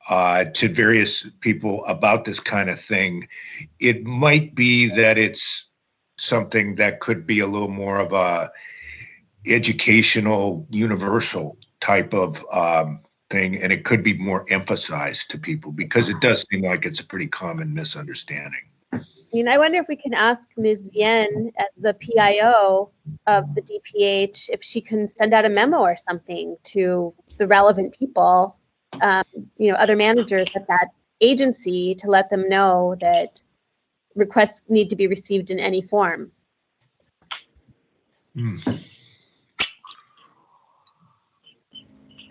to various people about this kind of thing. It might be that it's something that could be a little more of a educational, universal type of thing, and it could be more emphasized to people because it does seem like it's a pretty common misunderstanding. I wonder if we can ask Ms. Vien, as the PIO of the DPH, if she can send out a memo or something to the relevant people, other managers at that agency, to let them know that requests need to be received in any form.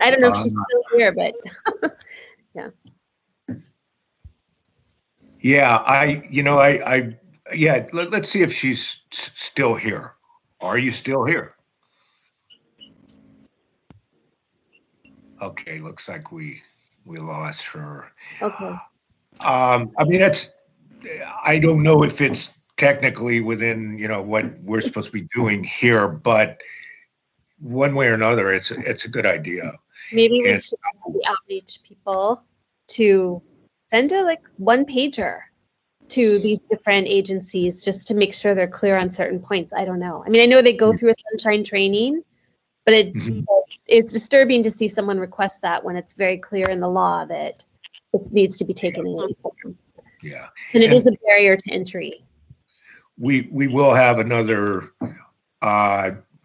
I don't know if she's still here, but yeah. Yeah, let's see if she's still here. Are you still here? Okay, looks like we lost her. Okay. I don't know if it's technically within, what we're supposed to be doing here, but one way or another, it's a good idea. Maybe we should ask the outreach people to send a one pager to these different agencies just to make sure they're clear on certain points. I don't know. I know they go through a sunshine training, but it's disturbing to see someone request that when it's very clear in the law that it needs to be taken in any form. Yeah. And it is a barrier to entry. We will have another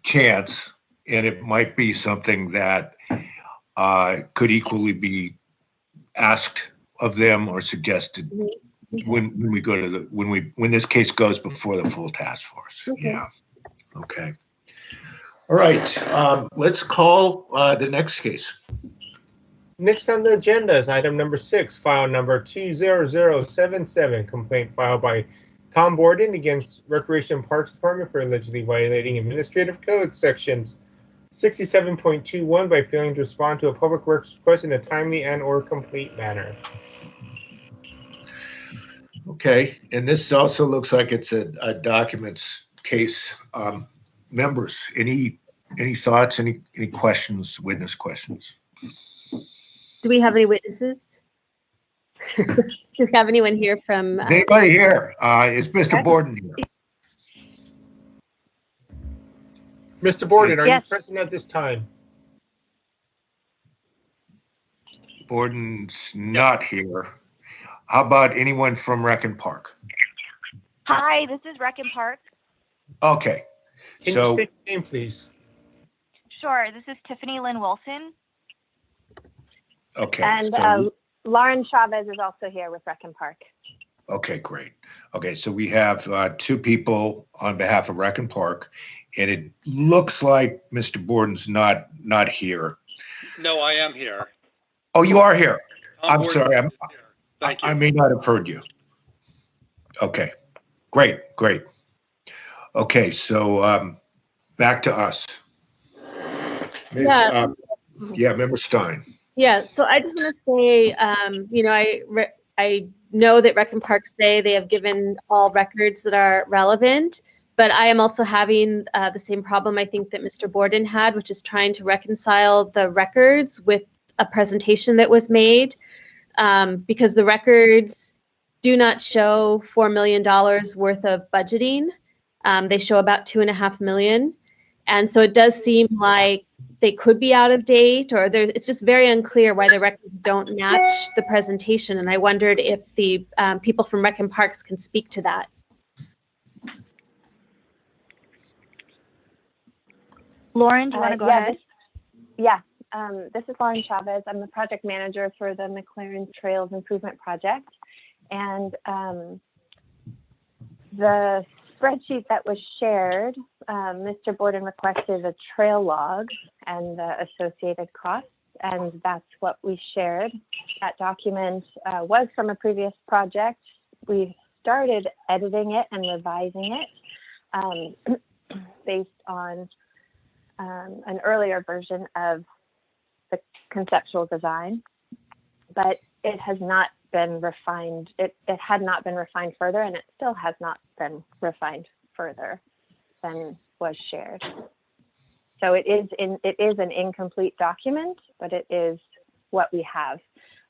chance, and it might be something that could equally be asked of them or suggested when we go to when this case goes before the full task force. Okay. Yeah. Okay. All right. Let's call the next case. Next on the agenda is item number 6, file number 20077, complaint filed by Tom Borden against Recreation and Parks Department for allegedly violating Administrative Code sections 67.21 by failing to respond to a public works request in a timely and or complete manner. Okay, and this also looks like it's a documents case. Members, any thoughts, any questions, witness questions? Do we have any witnesses? Do we have anyone here from? Is anybody here? Is Mr. Borden here? Mr. Borden, are Yes. you present at this time? Borden's not here. How about anyone from Recon Park? Hi, this is Recon Park. Okay. Can So, you state your name, please? Sure, this is Tiffany Lynn Wilson. okay. And So, Lauren Chavez is also here with Recon Park. okay, great. Okay, so we have two people on behalf of Recon Park, and it looks like Mr. Borden's not here. No, I am here. Oh, you are here. Tom I'm Borden sorry. is here. Thank you. I may not have heard you. Okay, great. Okay, so back to us. Ms., Yeah. Member Stein. Yeah, so I just want to say, I know that Rec and Parks say they have given all records that are relevant, but I am also having the same problem I think that Mr. Borden had, which is trying to reconcile the records with a presentation that was made, because the records do not show $4 million worth of budgeting. They show about $2.5 million. And so it does seem like they could be out of date, or it's just very unclear why the records don't match the presentation. And I wondered if the people from Rec and Parks can speak to that. Lauren, do you want to go ahead? This is Lauren Chavez. I'm the project manager for the McLaren Trails Improvement Project. And the spreadsheet that was shared, Mr. Borden requested a trail log and the associated costs, and that's what we shared. That document was from a previous project. We started editing it and revising it based on an earlier version of the conceptual design, but it has not been refined. It had not been refined further, and it still has not been refined further than was shared. So it is an incomplete document, but it is what we have,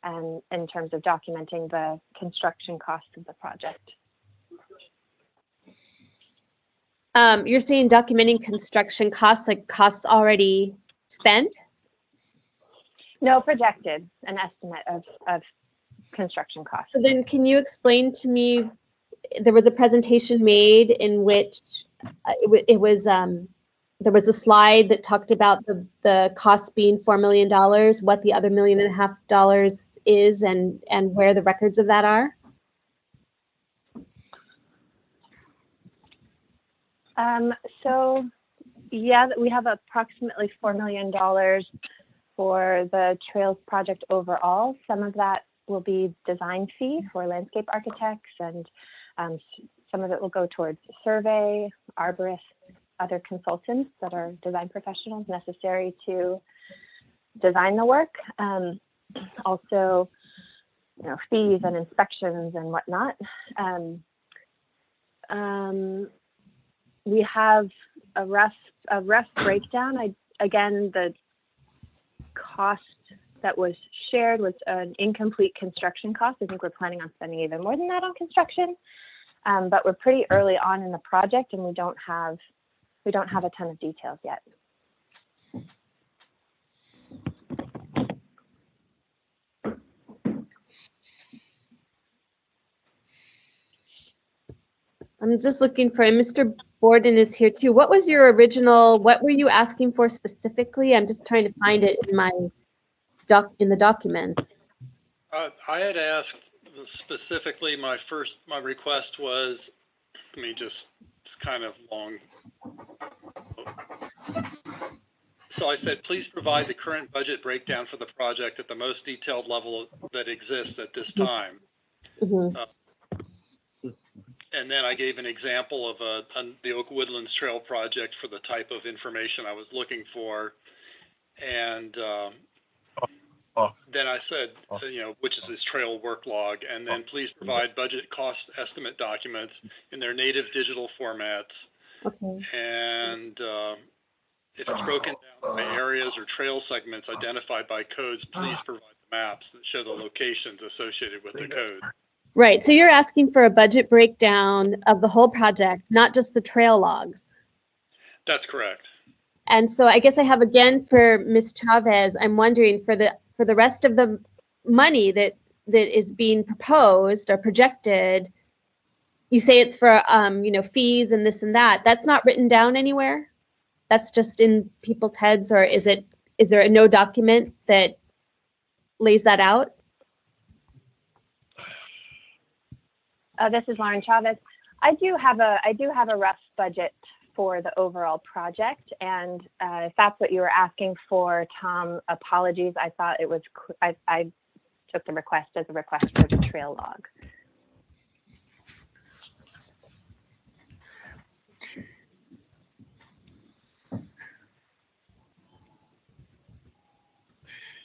and in terms of documenting the construction cost of the project. You're saying documenting construction costs, like costs already spent? No, projected, an estimate of construction costs. So then can you explain to me, there was a presentation made in which there was a slide that talked about the cost being $4 million, what the other $1.5 million is, and where the records of that are? So yeah, we have approximately $4 million for the Trails project overall. Some of that will be design fee for landscape architects, and some of it will go towards survey, arborists, other consultants that are design professionals necessary to design the work. Also, fees and inspections and whatnot. We have a rough breakdown. Again, the cost that was shared was an incomplete construction cost. I think we're planning on spending even more than that on construction, but we're pretty early on in the project, and we don't have a ton of details yet. I'm just looking for, and Mr. Borden is here too. What was your original, what were you asking for specifically? I'm just trying to find it in the documents. I had asked specifically, my request was, it's kind of long. So I said, please provide the current budget breakdown for the project at the most detailed level that exists at this time. Mm-hmm. And then I gave an example of the Oak Woodlands Trail project for the type of information I was looking for. And then I said, which is this trail work log, and then please provide budget cost estimate documents in their native digital formats. Okay. And if it's broken down by areas or trail segments identified by codes, please provide the maps that show the locations associated with the code. Right. So you're asking for a budget breakdown of the whole project, not just the trail logs. That's correct. And so I guess I have again for Ms. Chavez, I'm wondering for the rest of the money that is being proposed or projected, you say it's for fees and this and that. That's not written down anywhere? That's just in people's heads, or is there no document that lays that out? This is Lauren Chavez. I do have a rough budget for the overall project, and if that's what you were asking for, Tom, apologies. I thought it was I took the request as a request for the trail log.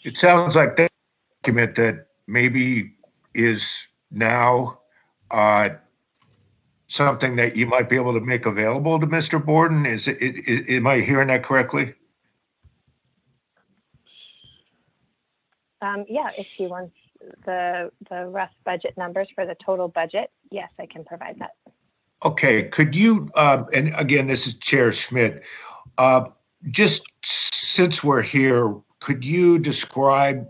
It sounds like that document that maybe is now something that you might be able to make available to Mr. Borden. Am I hearing that correctly? Yeah, if he wants the rough budget numbers for the total budget, yes, I can provide that. Okay, could you, and again, this is Chair Schmidt, just since we're here, could you describe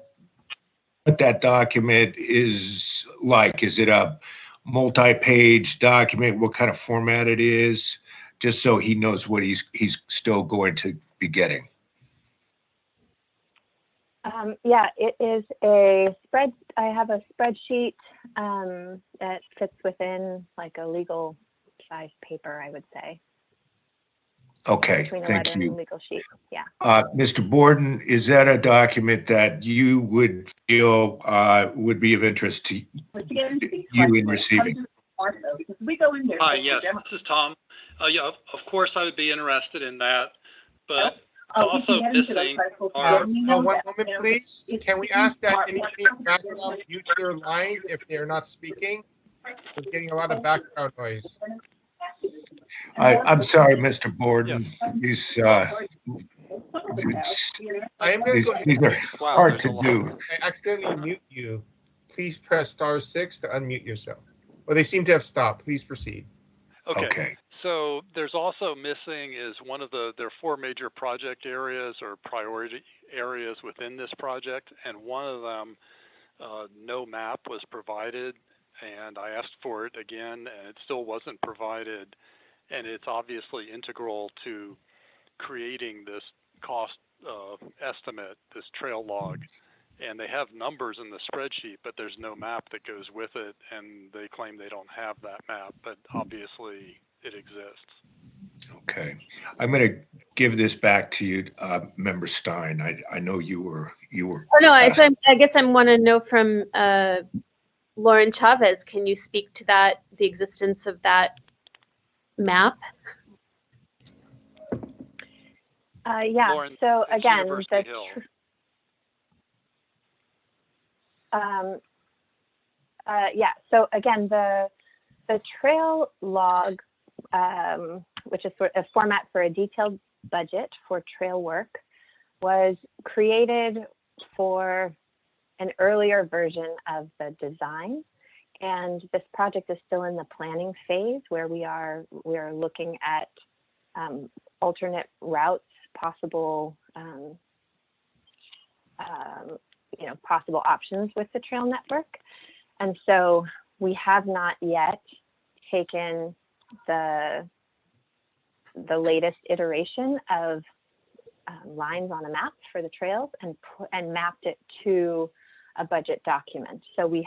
what that document is like? Is it a multi-page document? What kind of format it is? Just so he knows what he's still going to be getting. Yeah, it is I have a spreadsheet that fits within like a legal size paper, I would say. Okay, between a thank letter you. and a legal sheet. Yeah. Mr. Borden, is that a document that you would feel would be of interest to you in receiving? Hi, yes, this is Tom. Yeah, of course I would be interested in that, but also missing are... one moment, please. Can we ask that anybody in the background mute their line if they're not speaking? We're getting a lot of background noise. I'm sorry, Mr. Borden. These I am going to go ahead. these are hard to do. I accidentally mute you. Please press *6 to unmute yourself. Well, they seem to have stopped. Please proceed. Okay. So there's also missing is one of there are 4 major project areas or priority areas within this project, and one of them, no map was provided, and I asked for it again, and it still wasn't provided, and it's obviously integral to creating this cost estimate, this trail log, and they have numbers in the spreadsheet, but there's no map that goes with it, and they claim they don't have that map, but obviously it exists. Okay, I'm going to give this back to you, Member Stein. I know you were. Oh no, I guess I want to know from Lauren Chavez. Can you speak to that, the existence of that map? Yeah. Lauren, so again, University Hill. Yeah. So again, the trail log, which is sort of a format for a detailed budget for trail work, was created for an earlier version of the design. And this project is still in the planning phase where we are looking at alternate routes, possible possible options with the trail network. And so we have not yet taken the latest iteration of lines on a map for the trails and mapped it to a budget document. So we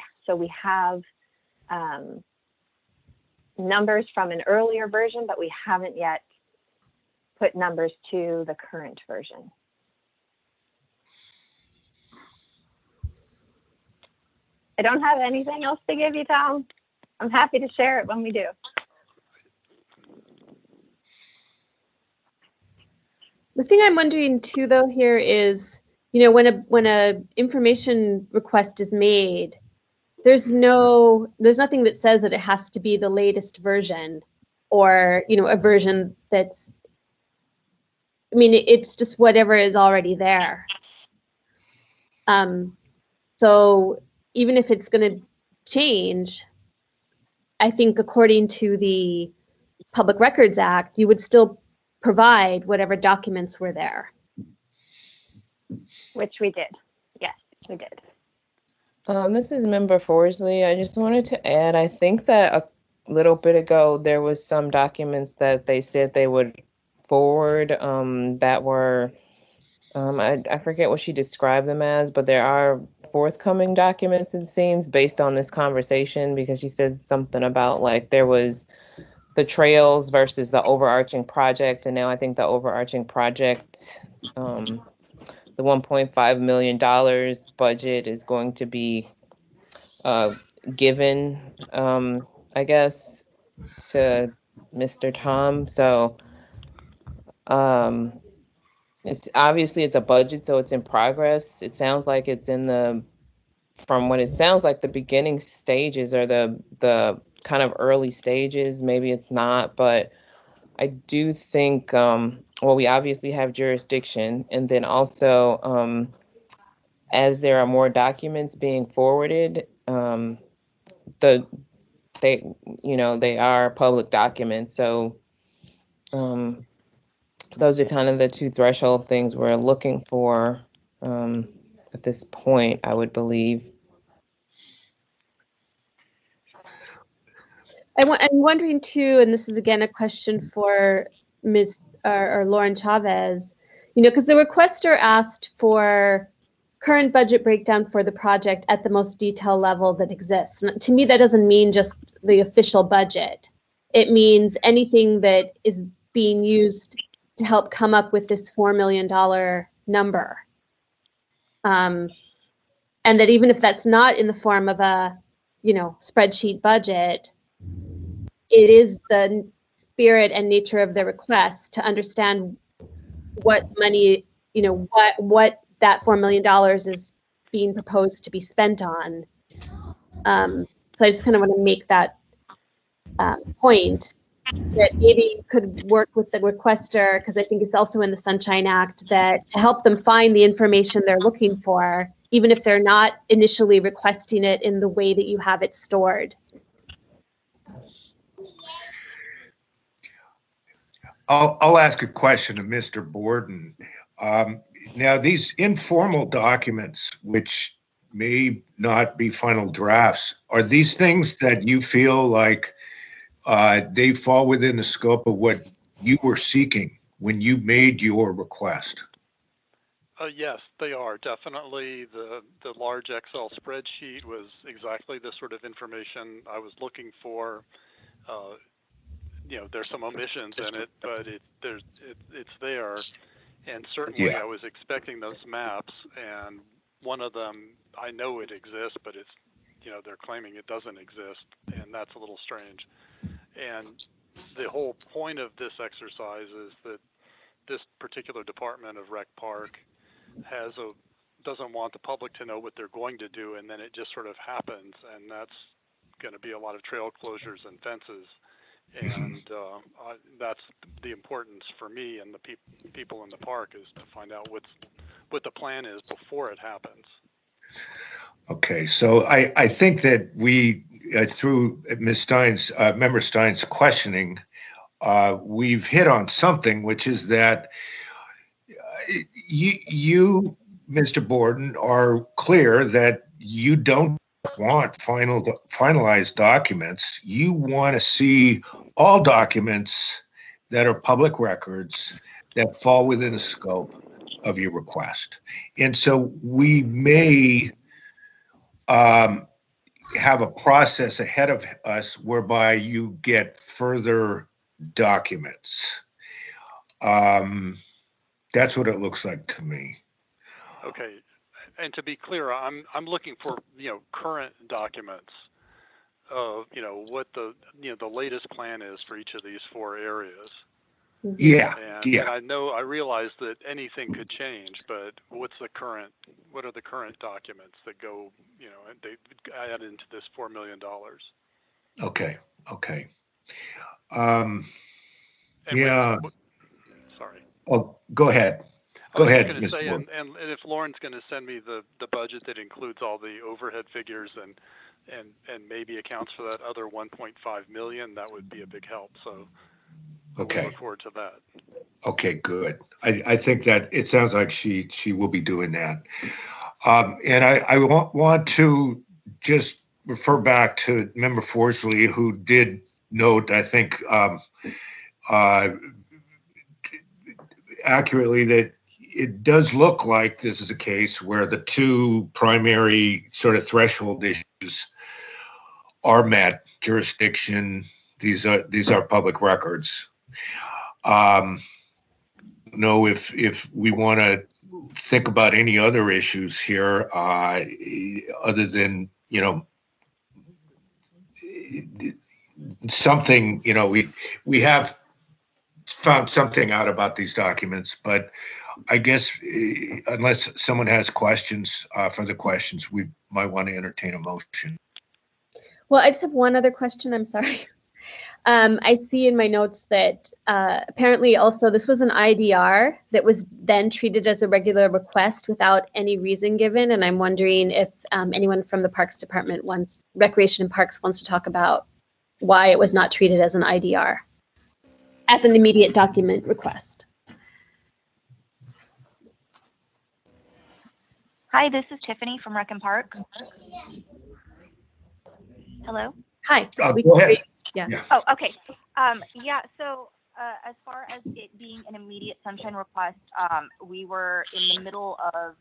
have numbers from an earlier version, but we haven't yet put numbers to the current version. I don't have anything else to give you, Tom. I'm happy to share it when we do. The thing I'm wondering too, though, here is, you know, when a information request is made, there's nothing that says that it has to be the latest version, or, you know, a version that's, I mean, it's just whatever is already there. So even if it's going to change, I think according to the Public Records Act, you would still provide whatever documents were there. Which we did. Yes, we did. This is Member Forsley. I just wanted to add, I think that a little bit ago there was some documents that they said they would forward that were, I forget what she described them as, but there are forthcoming documents, it seems, based on this conversation, because she said something about like there was the trails versus the overarching project, and now I think the overarching project, the $1.5 million budget is going to be given, I guess, to Mr. Tom. So it's obviously it's a budget, so it's in progress. It sounds like it's in the, from what it sounds like, the beginning stages or the kind of early stages. Maybe it's not, but I do think, well, we obviously have jurisdiction, and then also, as there are more documents being forwarded, they are public documents. So those are kind of the two threshold things we're looking for at this point, I would believe. I'm wondering too, and this is again a question for Ms. or Lauren Chavez, you know, because the requester asked for current budget breakdown for the project at the most detailed level that exists. And to me, that doesn't mean just the official budget. It means anything that is being used to help come up with this $4 million number. And that even if that's not in the form of a, you know, spreadsheet budget, it is the spirit and nature of the request to understand what money, you know, what that $4 million is being proposed to be spent on. So I just kind of want to make that point, that maybe you could work with the requester, because I think it's also in the Sunshine Act, that to help them find the information they're looking for, even if they're not initially requesting it in the way that you have it stored. I'll ask a question to Mr. Borden. Now, these informal documents, which may not be final drafts, are these things that you feel like they fall within the scope of what you were seeking when you made your request? Yes, they are. Definitely the large Excel spreadsheet was exactly the sort of information I was looking for. You know, there's some omissions in it, but it's there. And certainly I was expecting those maps, and one of them, I know it exists, but it's, you know, they're claiming it doesn't exist, and that's a little strange. And the whole point of this exercise is that this particular department of Rec Park doesn't want the public to know what they're going to do, and then it just sort of happens, and that's going to be a lot of trail closures and fences. And that's the importance for me and the people in the park, is to find out what the plan is before it happens. Okay, so I think that we, through Ms. Stein's, Member Stein's questioning, we've hit on something, which is that you, Mr. Borden, are clear that you don't want finalized documents. You want to see all documents that are public records that fall within the scope of your request. And so we may have a process ahead of us whereby you get further documents. That's what it looks like to me. Okay. And to be clear, I'm looking for, you know, current documents of, you know, what the latest plan is for each of these 4 areas. Yeah, And I realize that anything could change, but what are the current documents that go, and they add into this $4 million? Okay. Sorry. Oh, go ahead. I was ahead, going to Mr. say, Ward. and if Lauren's going to send me the budget that includes all the overhead figures and maybe accounts for that other 1.5 million, that would be a big help. So Okay. we look forward to that. Okay, good. I think that it sounds like she will be doing that. And I want to just refer back to Member Forsley, who did note, I think, accurately, that it does look like this is a case where the two primary sort of threshold issues are met: jurisdiction. These are public records. Know if we want to think about any other issues here, other than something. We have found something out about these documents, but I guess unless someone has questions, further questions, we might want to entertain a motion. Well, I just have one other question. I'm sorry. I see in my notes that apparently also this was an IDR that was then treated as a regular request without any reason given, and I'm wondering if anyone from the Parks Department Recreation and Parks wants to talk about why it was not treated as an IDR, as an immediate document request. Hi, this is Tiffany from Rec and Park. Hello? Hi. Go ahead. Yeah. Oh, okay. So as far as it being an immediate sunshine request, we were in the middle of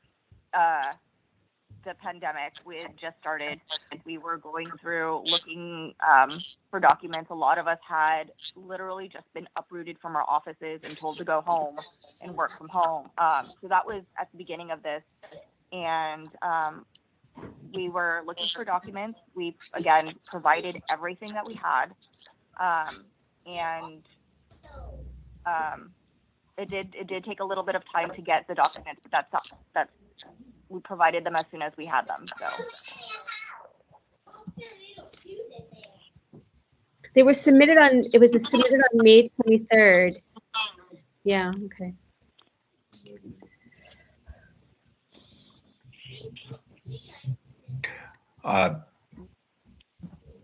the pandemic. We had just started. We were going through looking for documents. A lot of us had literally just been uprooted from our offices and told to go home and work from home. So that was at the beginning of this. And we were looking for documents. We, again, provided everything that we had. It did take a little bit of time to get the documents, but that's we provided them as soon as we had them. So They were submitted on. It was submitted on May 23rd. Yeah. Okay.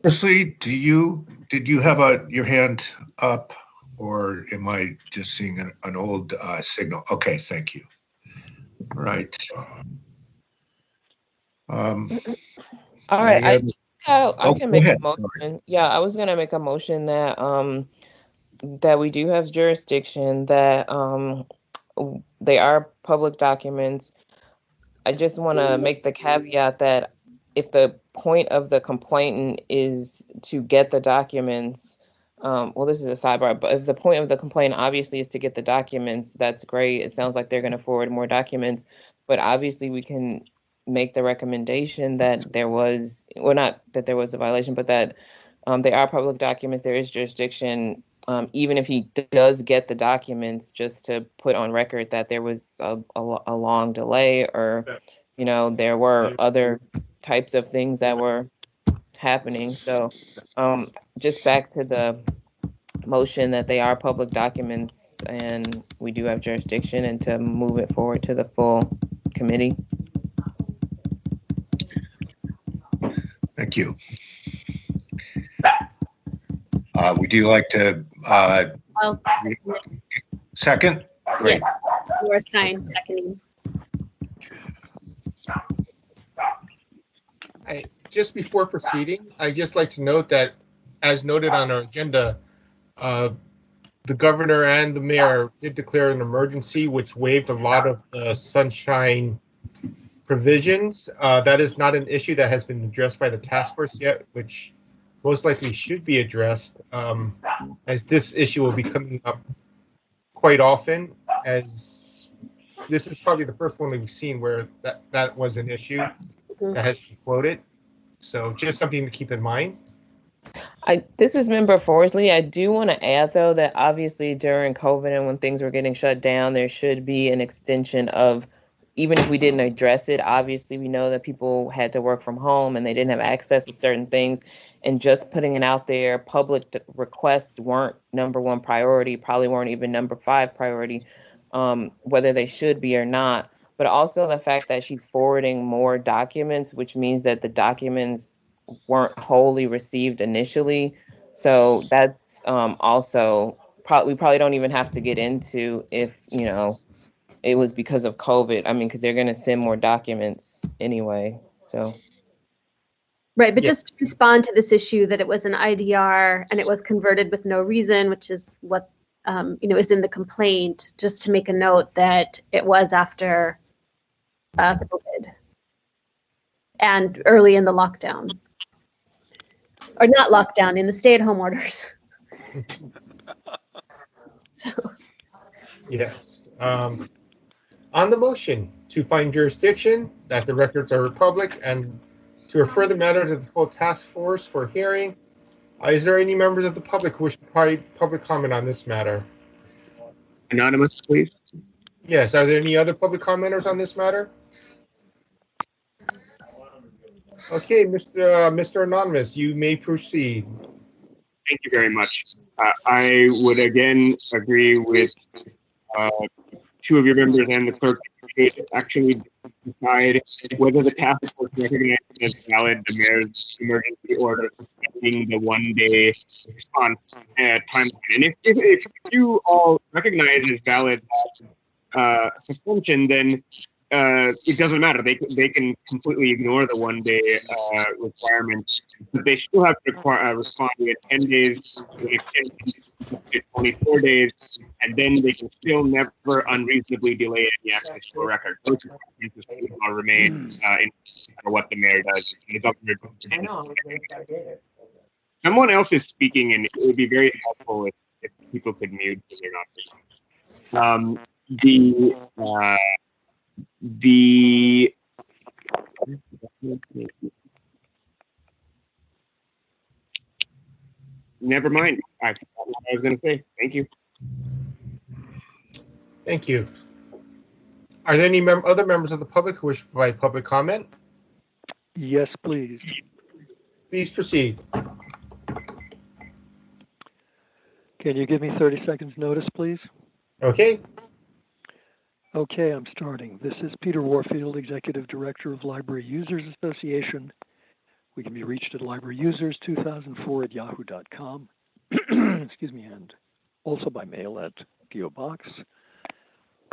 Firstly, did you have your hand up, or am I just seeing an old signal? Okay, thank you. Right. All right, I can make a motion. Sorry. Yeah, I was gonna make a motion that that we do have jurisdiction, that they are public documents. I just want to make the caveat that if the point of the complainant is to get the documents, well, this is a sidebar, but if the point of the complaint obviously is to get the documents, that's great. It sounds like they're going to forward more documents, but obviously we can make the recommendation that there was, well, not that there was a violation, but that they are public documents, there is jurisdiction, even if he does get the documents, just to put on record that there was a long delay, or, there were other types of things that were happening. So just back to the motion that they are public documents and we do have jurisdiction, and to move it forward to the full committee. Thank you. Would you like to second? Great. Yeah, yours time, seconding. Just before proceeding, I'd just like to note that, as noted on our agenda, the governor and the mayor did declare an emergency, which waived a lot of the sunshine provisions. That is not an issue that has been addressed by the task force yet, which most likely should be addressed, as this issue will be coming up quite often, as this is probably the first one we've seen where that was an issue that has been quoted. So just something to keep in mind. This is Member Forsley. I do want to add, though, that obviously during COVID and when things were getting shut down, there should be an extension of, even if we didn't address it, obviously we know that people had to work from home and they didn't have access to certain things. And just putting it out there, public requests weren't number one priority, probably weren't even number 5 priority, whether they should be or not. But also the fact that she's forwarding more documents, which means that the documents weren't wholly received initially. So that's also we probably don't even have to get into if, it was because of COVID. I mean, because they're going to send more documents anyway. So. Right, but just to respond to this issue that it was an IDR and it was converted with no reason, which is what is in the complaint, just to make a note that it was after COVID and early in the lockdown. Or not lockdown, in the stay-at-home orders. Yes. On the motion to find jurisdiction, that the records are public, and to refer the matter to the full task force for hearing, is there any members of the public who wish to provide public comment on this matter? Anonymous, please. Yes. Are there any other public commenters on this matter? Okay, Mr. Anonymous, you may proceed. Thank you very much. I would again agree with 2 of your members and the clerk to actually decide whether the task force recognizes as valid the mayor's emergency order suspending the 1-day response timeline. And if you all recognize as valid suspension, then it doesn't matter. They can completely ignore the 1-day requirement, but they still have to respond within 10 days, within 24 days, and then they can still never unreasonably delay any access to a record. Those requirements will remain in no matter what the mayor does. And the governor. Someone else is speaking, and it would be very helpful if people could mute when they're not. Never mind. I forgot what I was going to say. Thank you. Thank you. Are there any other members of the public who wish to provide public comment? Yes, please. Please proceed. Can you give me 30 seconds notice, please? Okay. Okay, I'm starting. This is Peter Warfield, Executive Director of Library Users Association. We can be reached at libraryusers2004@yahoo.com. Excuse me, and also by mail at P.O. Box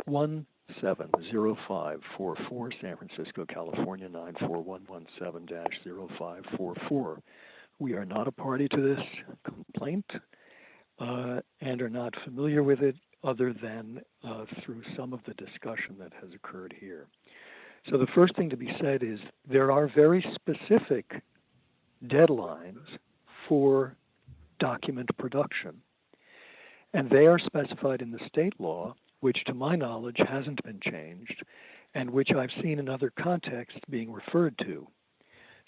170544, San Francisco, California 94117-0544. We are not a party to this complaint and are not familiar with it other than through some of the discussion that has occurred here. So the first thing to be said is there are very specific deadlines for document production, and they are specified in the state law, which to my knowledge hasn't been changed, and which I've seen in other contexts being referred to.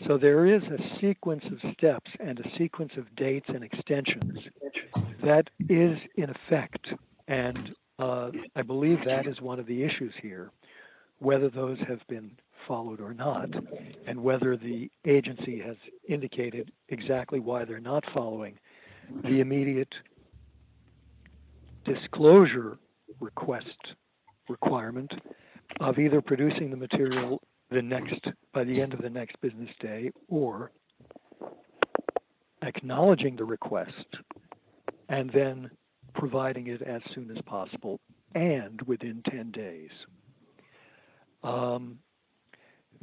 So there is a sequence of steps and a sequence of dates and extensions that is in effect, and I believe that is one of the issues here, whether those have been followed or not, and whether the agency has indicated exactly why they're not following the immediate disclosure requirement of either producing the material by the end of the next business day, or acknowledging the request and then providing it as soon as possible and within 10 days.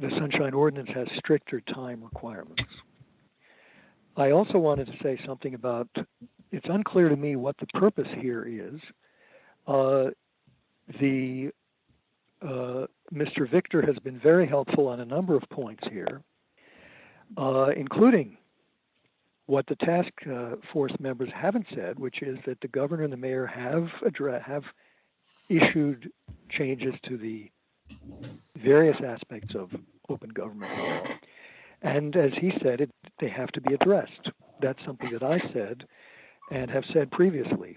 The Sunshine Ordinance has stricter time requirements. I also wanted to say something about, it's unclear to me what the purpose here is. Mr. Victor has been very helpful on a number of points here, including what the task force members haven't said, which is that the governor and the mayor have issued changes to the various aspects of open government law. And as he said, they have to be addressed. that's something that I said and have said previously.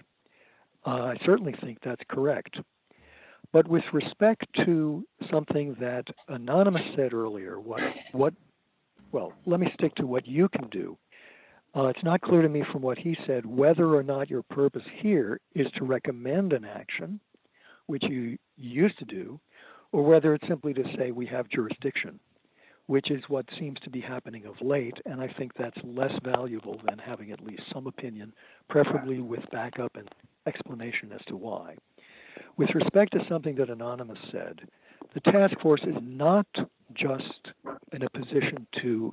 I certainly think that's correct. But with respect to something that Anonymous said earlier, well, let me stick to what you can do. It's not clear to me from what he said whether or not your purpose here is to recommend an action, which you used to do, or whether it's simply to say we have jurisdiction, which is what seems to be happening of late, and I think that's less valuable than having at least some opinion, preferably with backup and explanation as to why. With respect to something that Anonymous said, the task force is not just in a position to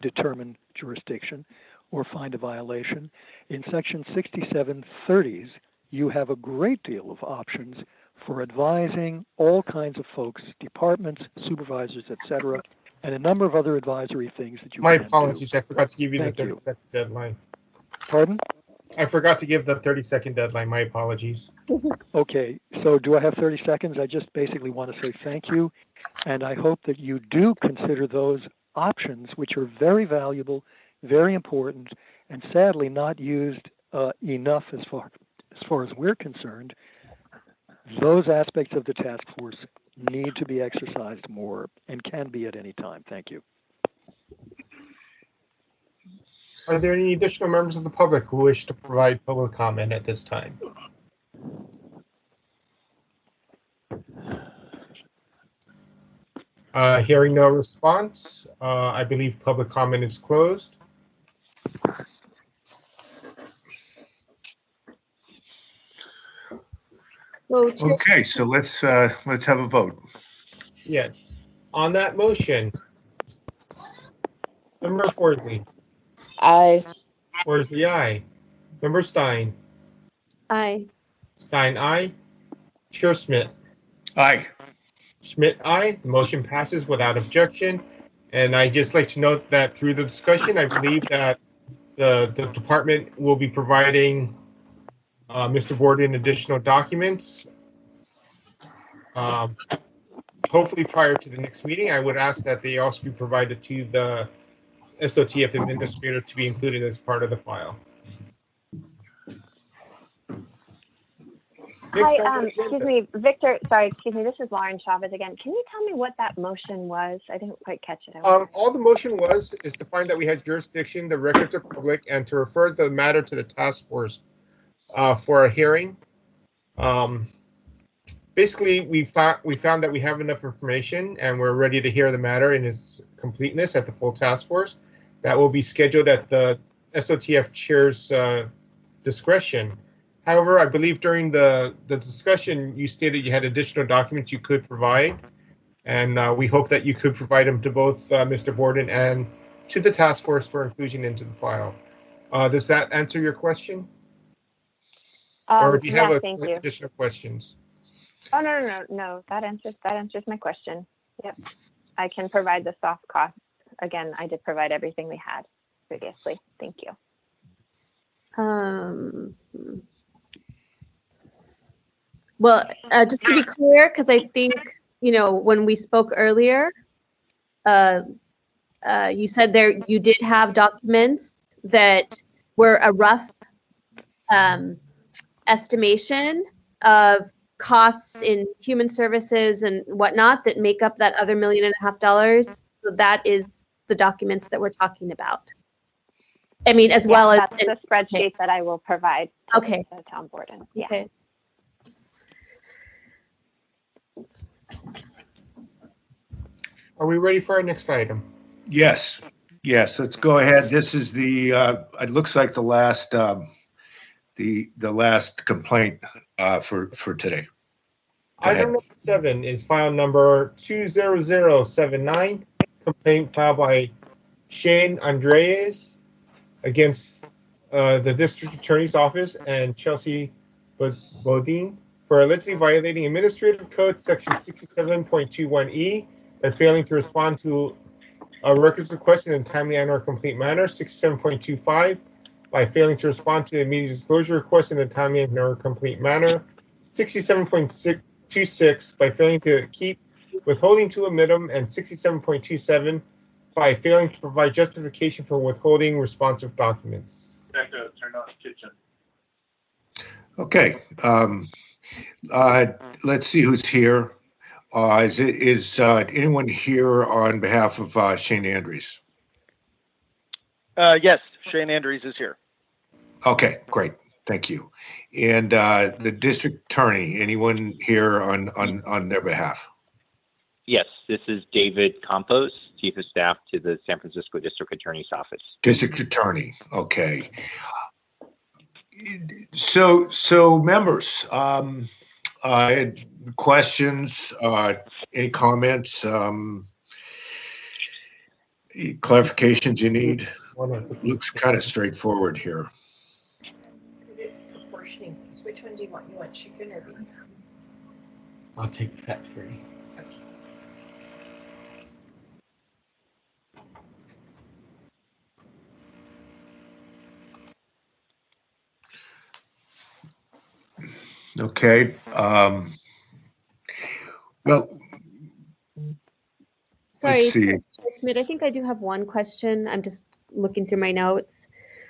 determine jurisdiction or find a violation. In Section 6730s, you have a great deal of options for advising all kinds of folks, departments, supervisors, etc., and a number of other advisory things that you My can apologies, do. I forgot to give you Thank the you. 30-second deadline. Pardon? I forgot to give the 30-second deadline. My apologies. Okay, so do I have 30 seconds? I just basically want to say thank you, and I hope that you do consider those options, which are very valuable, very important, and sadly not used enough as far as we're concerned. Those aspects of the task force need to be exercised more and can be at any time. Thank you. Are there any additional members of the public who wish to provide public comment at this time? Hearing no response, I believe public comment is closed. Okay, so let's have a vote. Yes. On that motion, Member Forsley. Aye. Forsley, aye. Member Stein. Aye. Stein, aye. Chair Schmidt. Aye. Schmidt, aye. The motion passes without objection. And I'd just like to note that through the discussion, I believe that the department will be providing Mr. Borden additional documents. Hopefully prior to the next meeting, I would ask that they also be provided to the SOTF administrator to be included as part of the file. Hi, excuse me, Victor, sorry, excuse me, this is Lauren Chavez again. Can you tell me what that motion was? I didn't quite catch it. All the motion was is to find that we had jurisdiction, the records are public, and to refer the matter to the task force for a hearing. Basically, we found that we have enough information and we're ready to hear the matter in its completeness at the full task force. That will be scheduled at the SOTF chair's discretion. However, I believe during the discussion, you stated you had additional documents you could provide, and we hope that you could provide them to both Mr. Borden and to the task force for inclusion into the file. Does that answer your question? Or do you have additional questions? Oh, no. That answers my question. Yep. I can provide the soft cost. Again, I did provide everything we had previously. Thank you. Well, just to be clear, because I think, when we spoke earlier, you said you did have documents that were a rough estimation of costs in human services and whatnot that make up that other $1.5 million. So that is the documents that we're talking about. I mean, as well as that's the spreadsheet that I will provide to the town board. Yeah. Okay. Are we ready for our next item? Yes. Let's go ahead. This is the. It looks like the last. The last complaint for today. Item number 7 is file number 20079. Complaint filed by Shane Andreas against the district attorney's office and Chelsea Bodine for allegedly violating Administrative Code Section 67.21E by failing to respond to a records request in a timely and or complete manner. 67.25 by failing to respond to the immediate disclosure request in a timely and or complete manner. 67.26 by failing to keep withholding to a minimum, and 67.27 by failing to provide justification for withholding responsive documents. Becca, turn on the kitchen. Okay. Let's see who's here. Is anyone here on behalf of Shane Andrews? Yes, Shane Andrews is here. Okay, great. Thank you. And the district attorney, anyone here on their behalf? Yes, this is David Campos, Chief of Staff to the San Francisco District Attorney's Office. District Attorney, okay. So members, questions, any comments, clarifications you need? Looks kind of straightforward here. Proportioning things. Which one do you want? You want chicken or beef? I'll take fat-free. Okay. Okay. Well, Sorry, let's see. Schmidt, I think I do have one question. I'm just looking through my notes.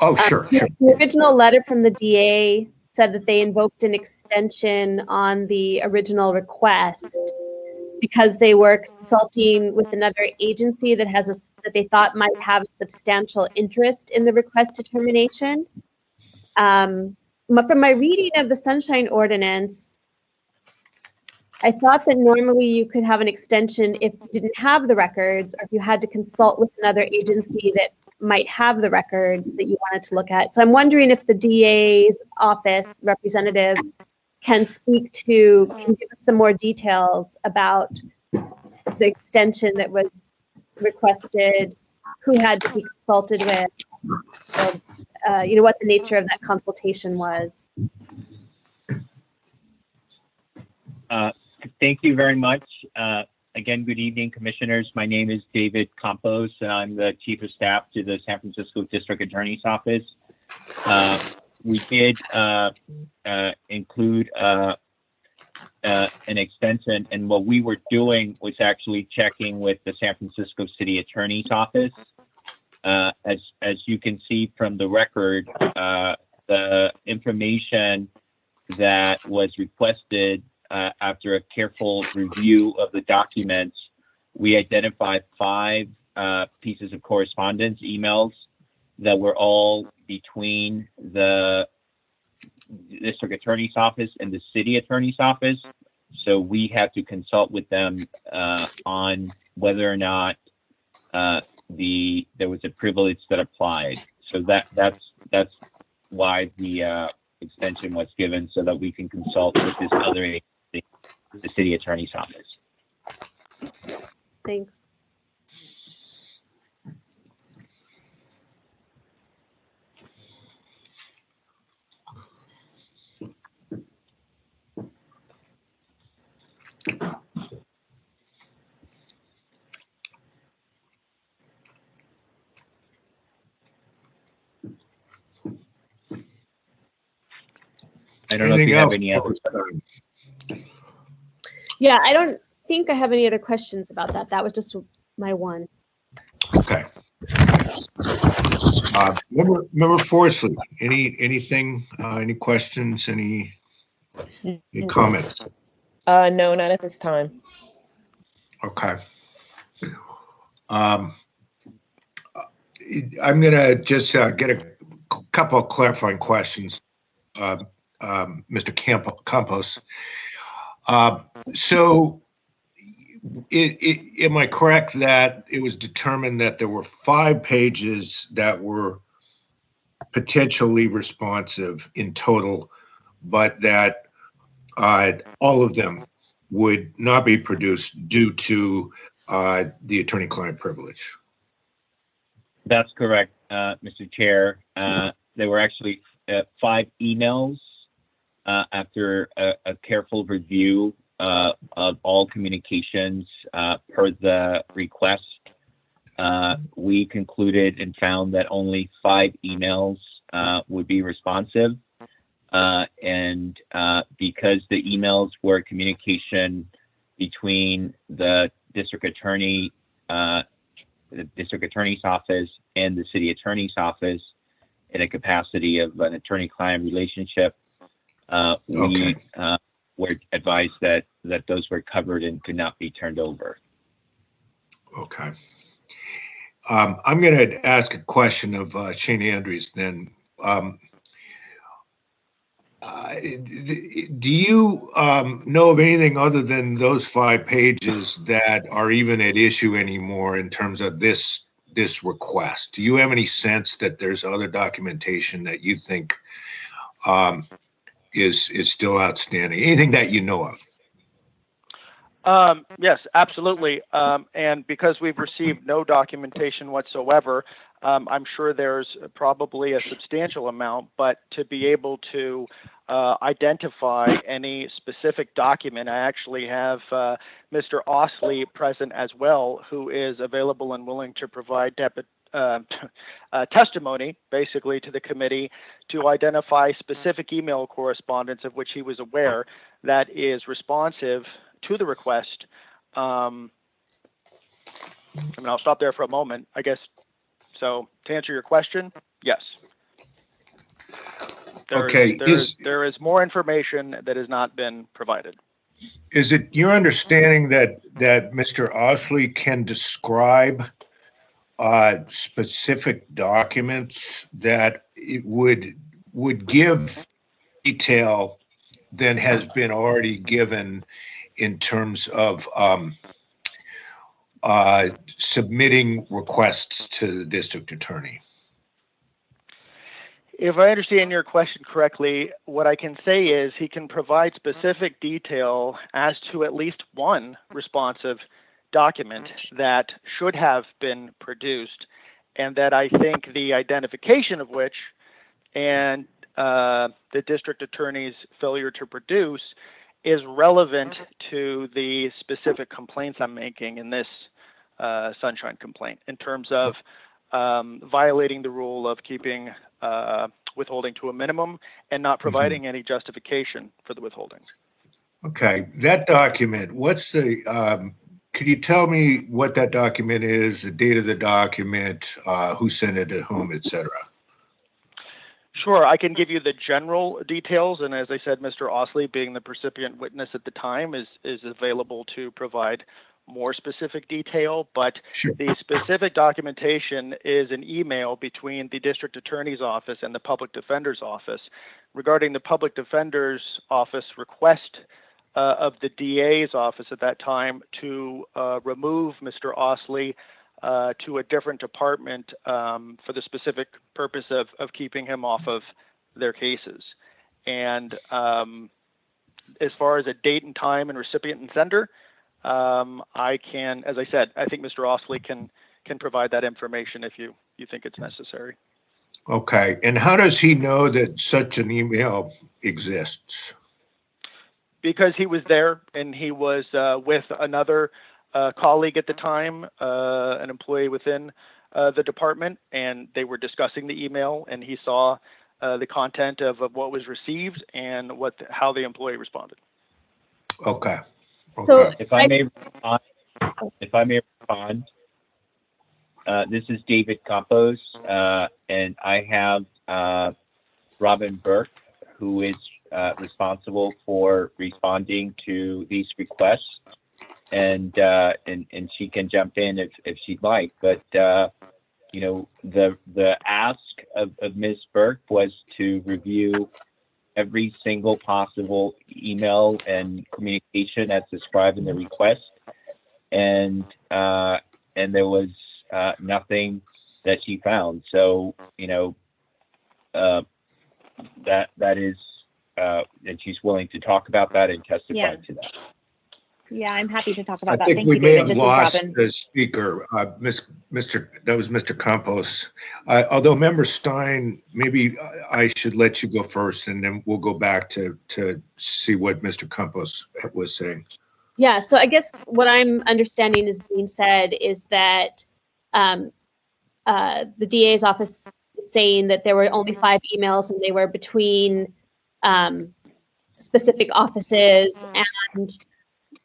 Oh, sure. The original letter from the DA said that they invoked an extension on the original request because they were consulting with another agency that that they thought might have a substantial interest in the request determination. From my reading of the Sunshine Ordinance, I thought that normally you could have an extension if you didn't have the records or if you had to consult with another agency that might have the records that you wanted to look at. So I'm wondering if the DA's office representative can give us some more details about the extension that was requested, who had to be consulted with, so, what the nature of that consultation was. Thank you very much. Again, good evening, commissioners. My name is David Campos, and I'm the Chief of Staff to the San Francisco District Attorney's Office. We did include an extension, and what we were doing was actually checking with the San Francisco City Attorney's Office. As you can see from the record, the information that was requested after a careful review of the documents, we identified 5 pieces of correspondence, emails, that were all between the District Attorney's Office and the City Attorney's Office. So we had to consult with them on whether or not there was a privilege that applied. So that's why the extension was given, so that we can consult with this other agency, the City Attorney's Office. Thanks. I don't know if you have any other questions. Yeah, I don't think I have any other questions about that. That was just my one. Okay. Member Forsley, anything, any questions, any comments? No, not at this time. Okay. I'm gonna just get a couple of clarifying questions, Mr. Campos. So, am I correct that it was determined that there were 5 pages that were potentially responsive in total, but that all of them would not be produced due to the attorney-client privilege? That's correct, Mr. Chair. There were actually 5 emails after a careful review of all communications per the request. We concluded and found that only 5 emails would be responsive. And because the emails were communication between the district attorney the district attorney's office and the city attorney's office in a capacity of an attorney-client relationship. We were advised that those were covered and could not be turned over. Okay. I'm going to ask a question of Shane Andrews then. Do you know of anything other than those 5 pages that are even at issue anymore in terms of this request? Do you have any sense that there's other documentation that you think is still outstanding? Anything that you know of? Yes, absolutely. And because we've received no documentation whatsoever, I'm sure there's probably a substantial amount, but to be able to identify any specific document, I actually have Mr. Osley present as well, who is available and willing to provide testimony, basically, to the committee to identify specific email correspondence of which he was aware that is responsive to the request. I'll stop there for a moment, I guess. So to answer your question, yes. There is more information that has not been provided. Is it your understanding that Mr. Osley can describe specific documents that it would give detail than has been already given in terms of submitting requests to the district attorney? If I understand your question correctly, what I can say is he can provide specific detail as to at least one responsive document that should have been produced, and that I think the identification of which and the district attorney's failure to produce is relevant to the specific complaints I'm making in this sunshine complaint in terms of violating the rule of keeping withholding to a minimum and not providing any justification for the withholding. Okay, that document, what's the, could you tell me what that document is, the date of the document, who sent it to whom, et cetera? Sure, I can give you the general details, and as I said, Mr. Osley, being the percipient witness at the time, is available to provide more specific detail, but the specific documentation is an email between the district attorney's office and the public defender's office regarding the public defender's office request of the DA's office at that time to remove Mr. Osley to a different department for the specific purpose of keeping him off of their cases. And as far as a date and time and recipient and sender, I can, as I said, I think Mr. Osley can provide that information if you think it's necessary. Okay, and how does he know that such an email exists? Because he was there and he was with another colleague at the time, an employee within the department, and they were discussing the email, and he saw the content of what was received and how the employee responded. Okay. So if I may respond, this is David Campos, and I have Robin Burke, who is responsible for responding to these requests, and she can jump in if she'd like. But you know, the ask of Ms. Burke was to review every single possible email and communication as described in the request, and there was nothing that she found. So you know, that is, and she's willing to talk about that and testify to that. Yeah, I'm happy to talk about that. I think Thank we you, may David. have lost the speaker, that was Mr. Campos. Although Member Stein, maybe I should let you go first, and then we'll go back to see what Mr. Campos was saying. Yeah, so I guess what I'm understanding is being said is that the DA's office is saying that there were only 5 emails and they were between specific offices, and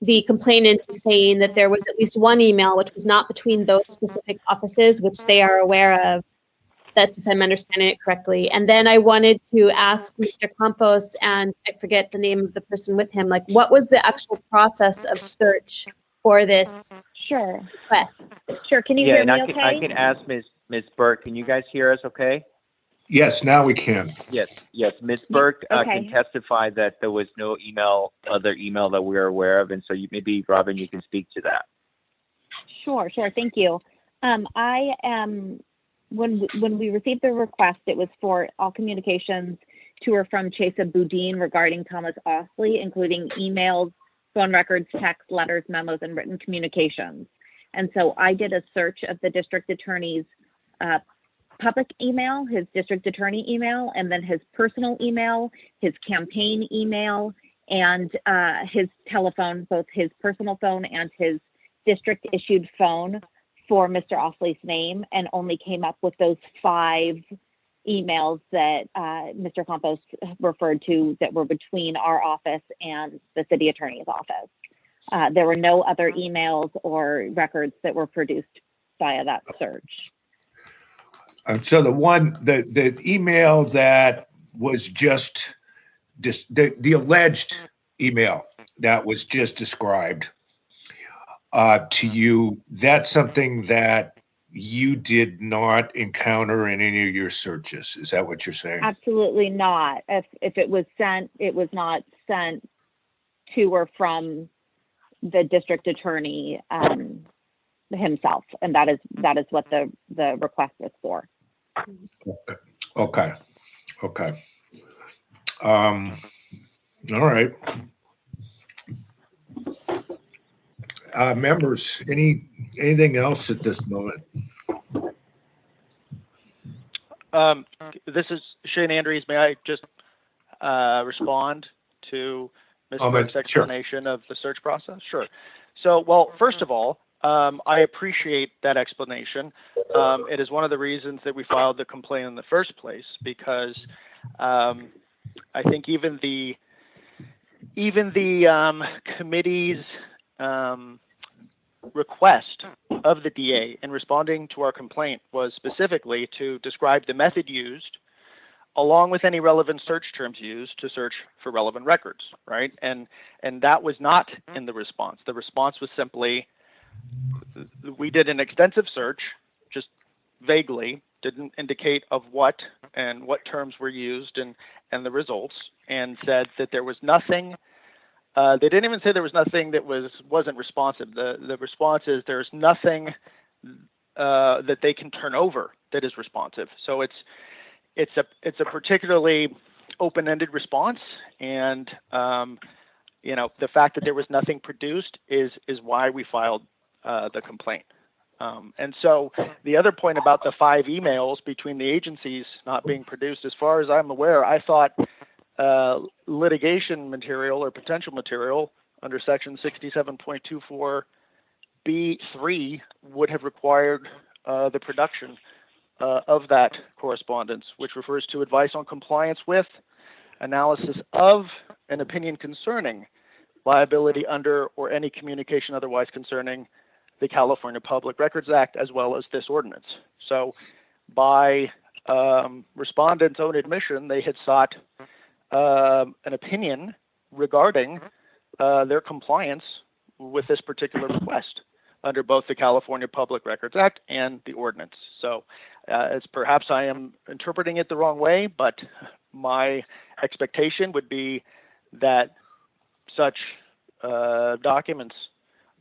the complainant is saying that there was at least one email which was not between those specific offices, which they are aware of. That's if I'm understanding it correctly. And then I wanted to ask Mr. Campos, and I forget the name of the person with him, like what was the actual process of search for this request? Sure. Can you Yeah, hear and me I okay? can ask Ms. Burke. Can you guys hear us okay? Yes, now we can. Yes. Ms. Burke Okay. can testify that there was no other email that we are aware of, and so maybe Robin, you can speak to that. Sure. Thank you. I am, when we received the request, it was for all communications to or from Chesa Boudin regarding Thomas Osley, including emails, phone records, text, letters, memos, and written communications. And so I did a search of the district attorney's public email, his district attorney email, and then his personal email, his campaign email, and his telephone, both his personal phone and his district issued phone for Mr. Osley's name, and only came up with those 5 emails that Mr. Campos referred to that were between our office and the city attorney's office. There were no other emails or records that were produced via that search. So the email that was just the alleged email that was just described to you, that's something that you did not encounter in any of your searches. Is that what you're saying? Absolutely not. If it was sent, it was not sent to or from the district attorney himself, and that is what the request is for. Okay. All right. Members, anything else at this moment? This is Shane Andrews. May I just respond to Ms. Burke's explanation of the search process? Sure. So, well, first of all, I appreciate that explanation. It is one of the reasons that we filed the complaint in the first place, because I think even the committee's request of the DA in responding to our complaint was specifically to describe the method used along with any relevant search terms used to search for relevant records, right? And that was not in the response. The response was simply, we did an extensive search, just vaguely, didn't indicate of what and what terms were used and the results, and said that there was nothing. They didn't even say there was nothing that wasn't responsive. The response is there's nothing that they can turn over that is responsive. So it's a particularly open-ended response, and the fact that there was nothing produced is why we filed the complaint. And so the other point about the 5 emails between the agencies not being produced, as far as I'm aware, I thought litigation material or potential material under section 67.24B3 would have required the production of that correspondence, which refers to advice on compliance with, analysis of, an opinion concerning liability under or any communication otherwise concerning the California Public Records Act, as well as this ordinance. So by respondents' own admission, they had sought an opinion regarding their compliance with this particular request under both the California Public Records Act and the ordinance. So as perhaps I am interpreting it the wrong way, but my expectation would be that such documents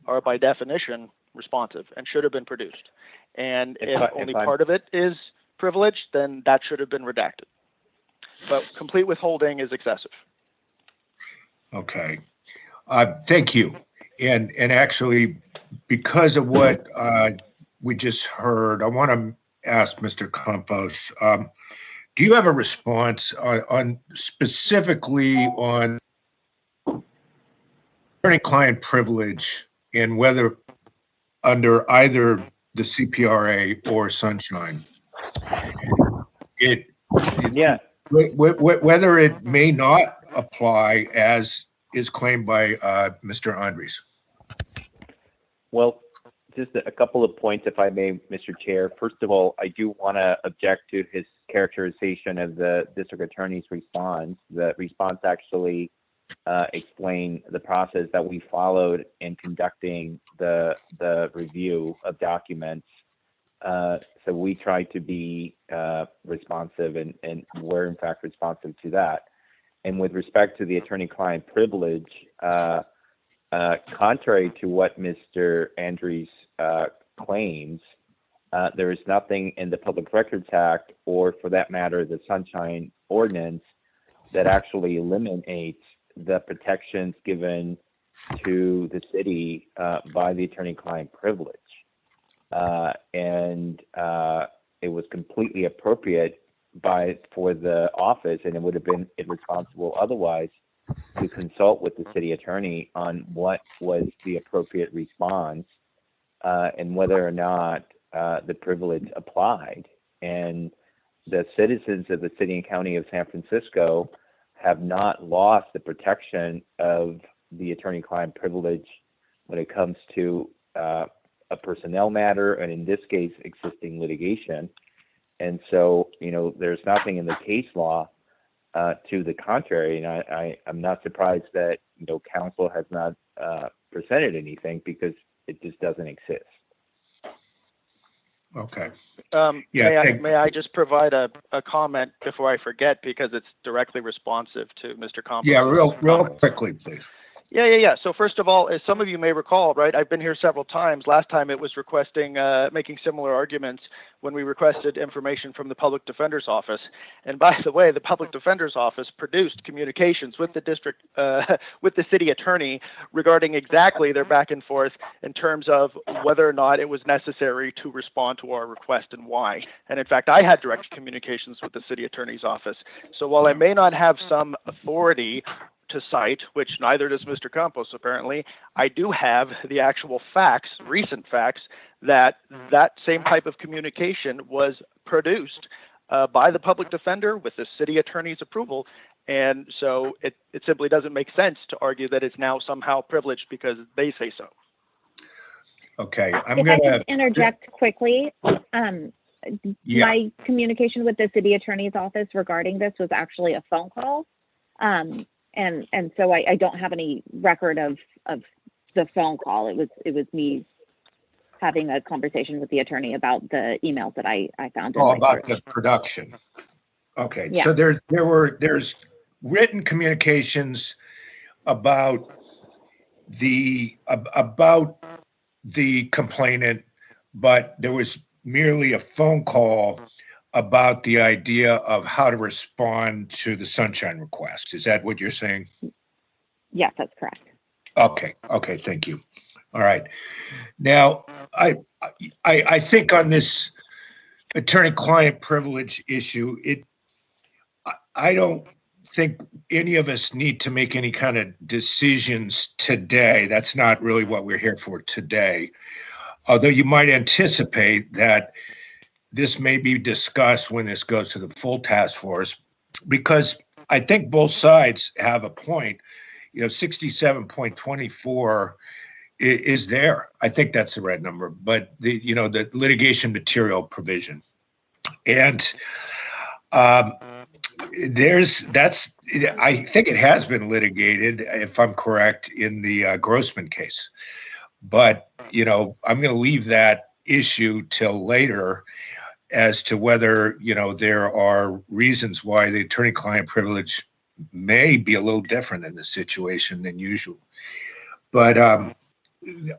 are by definition responsive and should have been produced. And if only part of it is privileged, then that should have been redacted. But complete withholding is excessive. Okay. Thank you. And actually, because of what we just heard, I want to ask Mr. Campos, do you have a response on specifically on attorney-client privilege and whether under either the CPRA or Sunshine, whether it may not apply as is claimed by Mr. Andres. Well, just a couple of points, if I may, Mr. Chair. First of all, I do want to object to his characterization of the district attorney's response. The response actually explained the process that we followed in conducting the review of documents. So we try to be responsive, and we're in fact responsive to that. And with respect to the attorney-client privilege, contrary to what Mr. Andres claims, there is nothing in the Public Records Act, or for that matter, the Sunshine Ordinance, that actually eliminates the protections given to the city by the attorney-client privilege. And it was completely appropriate for the office, and it would have been irresponsible otherwise, to consult with the city attorney on what was the appropriate response and whether or not the privilege applied. And the citizens of the city and county of San Francisco have not lost the protection of the attorney-client privilege when it comes to a personnel matter, and in this case, existing litigation. And so, there's nothing in the case law to the contrary, and I'm not surprised that counsel has not presented anything, because it just doesn't exist. Okay. May I just provide a comment before I forget, because it's directly responsive to Mr. Campos'. Yeah, real quickly, please. Yeah. So first of all, as some of you may recall, right, I've been here several times. Last time it was requesting, making similar arguments when we requested information from the Public Defender's Office. And by the way, the Public Defender's Office produced communications with the district, with the city attorney regarding exactly their back and forth in terms of whether or not it was necessary to respond to our request and why. And in fact, I had direct communications with the city attorney's office. So while I may not have some authority to cite, which neither does Mr. Campos apparently, I do have the actual facts, recent facts, that same type of communication was produced by the public defender with the city attorney's approval. And so it simply doesn't make sense to argue that it's now somehow privileged because they say so. Okay, I'm going to interject quickly. My communication with the city attorney's office regarding this was actually a phone call. And so I don't have any record of the phone call. It was me having a conversation with the attorney about the emails that I found. About the production. Okay, yeah. So there's written communications about the complainant, but there was merely a phone call about the idea of how to respond to the Sunshine request. Is that what you're saying? Yes, that's correct. Okay, thank you. All right. Now, I think on this attorney-client privilege issue, I don't think any of us need to make any kind of decisions today. That's not really what we're here for today. Although you might anticipate that this may be discussed when this goes to the full task force, because I think both sides have a point. 67.24 is there. I think that's the right number, but the litigation material provision, and I think it has been litigated, if I'm correct, in the Grossman case. But I'm going to leave that issue till later, as to whether there are reasons why the attorney-client privilege may be a little different in this situation than usual. But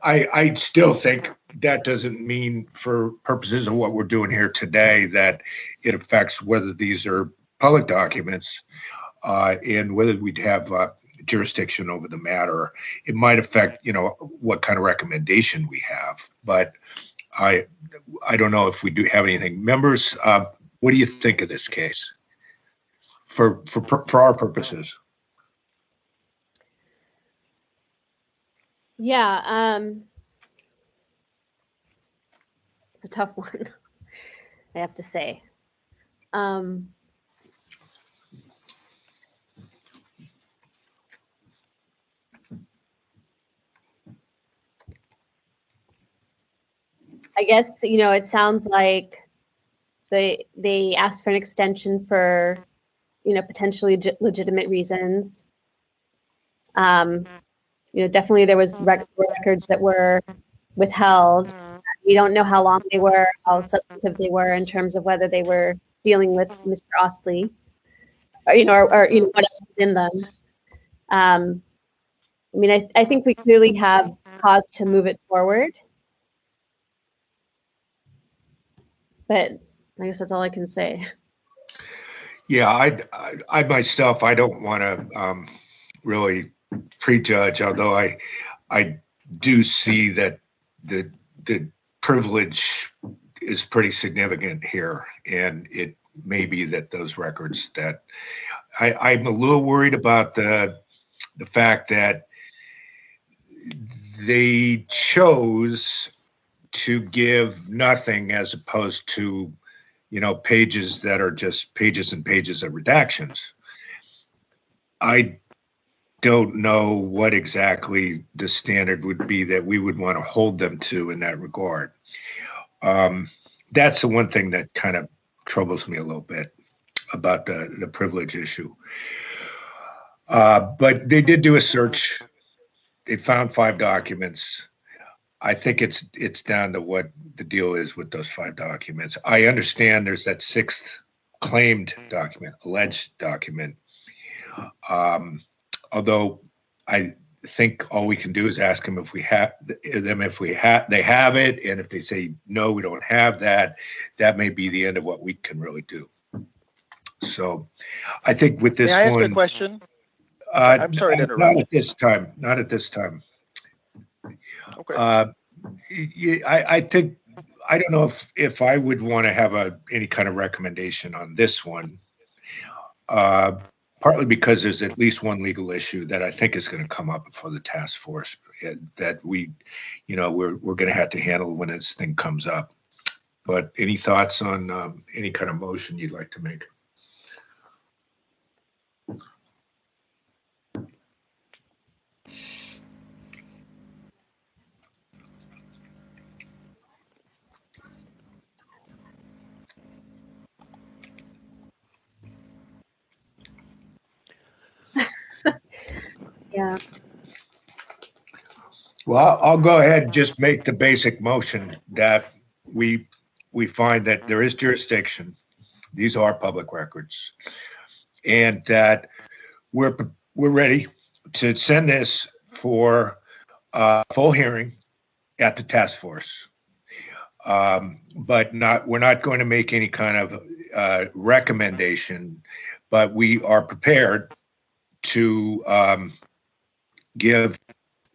I still think that doesn't mean, for purposes of what we're doing here today, that it affects whether these are public documents and whether we'd have jurisdiction over the matter. It might affect what kind of recommendation we have, but I don't know if we do have anything. Members, what do you think of this case for our purposes? Yeah, it's a tough one, I have to say. I guess, it sounds like they asked for an extension for, potentially legitimate reasons. Definitely there was records that were withheld. We don't know how long they were, how substantive they were in terms of whether they were dealing with Mr. Ostley, or what else was in them. I think we clearly have cause to move it forward. But I guess that's all I can say. Yeah, I myself, I don't want to really prejudge, although I do see that the privilege is pretty significant here, and it may be that those records that I'm a little worried about the fact that they chose to give nothing as opposed to pages that are just pages and pages of redactions. I don't know what exactly the standard would be that we would want to hold them to in that regard. That's the one thing that kind of troubles me a little bit about the privilege issue. But they did do a search. They found 5 documents. I think it's down to what the deal is with those 5 documents. I understand there's that 6th claimed document, alleged document. Although I think all we can do is ask them if they have it, and if they say no, we don't have that, that may be the end of what we can really do. So I think with this May I one, ask a question? I'm sorry to interrupt. Not at this time. Not at this time. Okay. I think, I don't know if I would want to have any kind of recommendation on this one, partly because there's at least one legal issue that I think is going to come up before the task force that we're going to have to handle when this thing comes up. But any thoughts on any kind of motion you'd like to make? Yeah. Well, I'll go ahead and just make the basic motion that we find that there is jurisdiction. These are public records, and that we're ready to send this for a full hearing at the task force. But we're not going to make any kind of recommendation, but we are prepared to give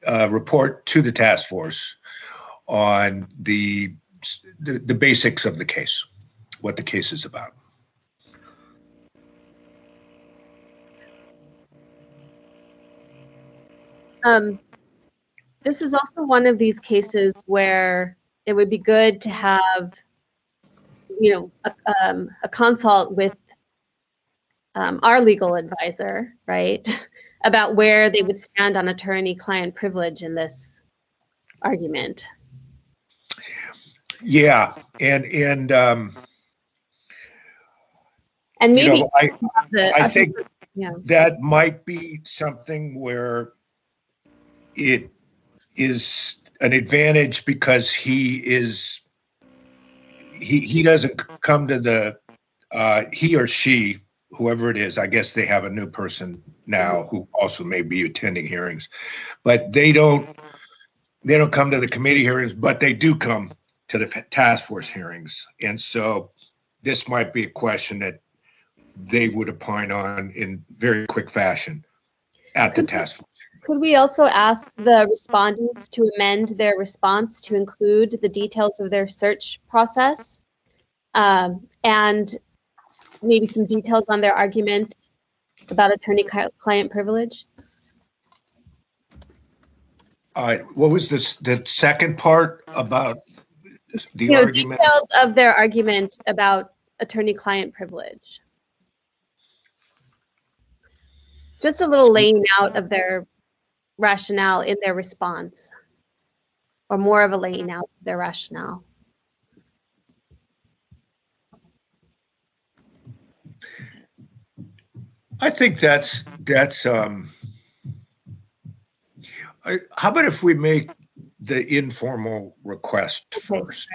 a report to the task force on the basics of the case, what the case is about. This is also one of these cases where it would be good to have, a consult with our legal advisor, right, about where they would stand on attorney-client privilege in this argument. Yeah, and maybe I think that might be something where it is an advantage because he doesn't come to the he or she, whoever it is, I guess they have a new person now who also may be attending hearings, but they don't come to the committee hearings, but they do come to the task force hearings. And so this might be a question that they would opine on in very quick fashion at the task force. Could we also ask the respondents to amend their response to include the details of their search process and maybe some details on their argument about attorney-client privilege? What was the second part about the argument? Details of their argument about attorney-client privilege. Just a little laying out of their rationale in their response, or more of a laying out of their rationale. I think how about if we make the informal request first?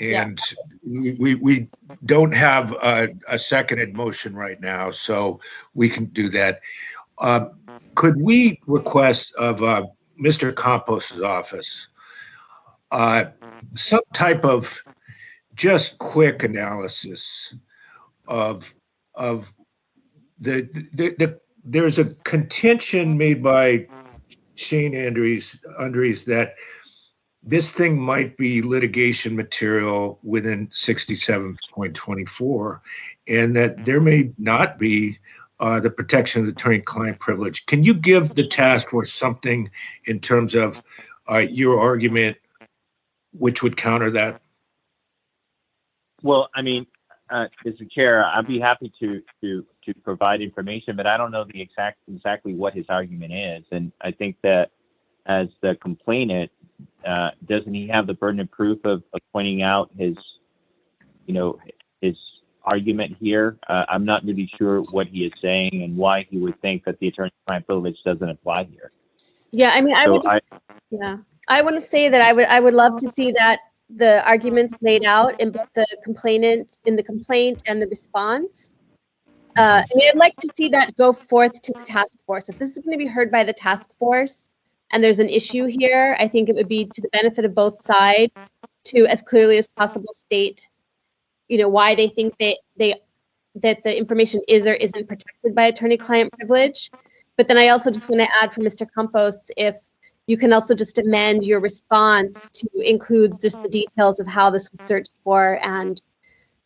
And we don't have a seconded motion right now, so we can do that. Could we request of Mr. Campos' office some type of just quick analysis of there's a contention made by Shane Andres that this thing might be litigation material within 67.24, and that there may not be the protection of the attorney-client privilege. Can you give the task force something in terms of your argument which would counter that? Well, I mean, Mr. Chair, I'd be happy to provide information, but I don't know the exactly what his argument is, and I think that as the complainant, doesn't he have the burden of proof of pointing out his argument here? I'm not really sure what he is saying and why he would think that the attorney-client privilege doesn't apply here. Yeah, I mean, I want to say that I would love to see that the arguments laid out in both the complaint and the response. I mean, I'd like to see that go forth to the task force. If this is going to be heard by the task force and there's an issue here, I think it would be to the benefit of both sides to, as clearly as possible, state, why they think that the information is or isn't protected by attorney-client privilege. But then I also just want to add for Mr. Campos, if you can also just amend your response to include just the details of how this was searched for. And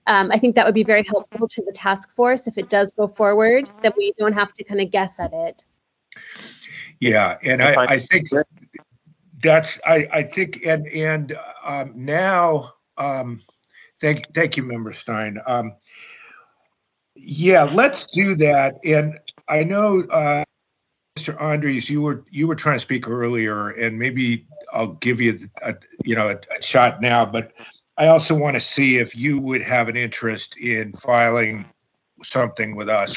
I think that would be very helpful to the task force if it does go forward, that we don't have to kind of guess at it. Yeah, and I think that's, I think, and now, thank you, Member Stein. Yeah, let's do that. And I know, Mr. Andres, you were trying to speak earlier, and maybe I'll give you a shot now, but I also want to see if you would have an interest in filing something with us.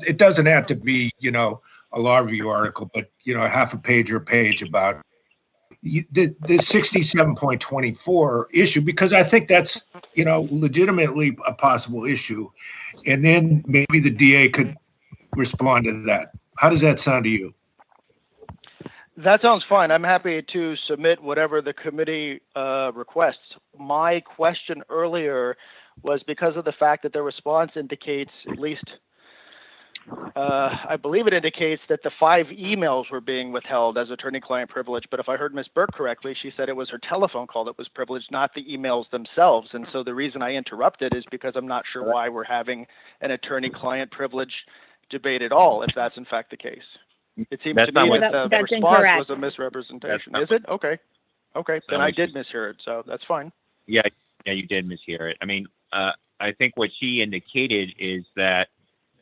It doesn't have to be, a law review article, but a half a page or a page about the 67.24 issue, because I think that's legitimately a possible issue, and then maybe the DA could respond to that. How does that sound to you? That sounds fine. I'm happy to submit whatever the committee requests. My question earlier was because of the fact that the response indicates, at least I believe it indicates that the 5 emails were being withheld as attorney-client privilege. But if I heard Ms. Burke correctly, she said it was her telephone call that was privileged, not the emails themselves. And so the reason I interrupted is because I'm not sure why we're having an attorney-client privilege debate at all, if that's in fact the case. It seems to me that the response was a misrepresentation. Is it? Okay. Then I did mishear it, so that's fine. Yeah, you did mishear it. I mean, I think what she indicated is that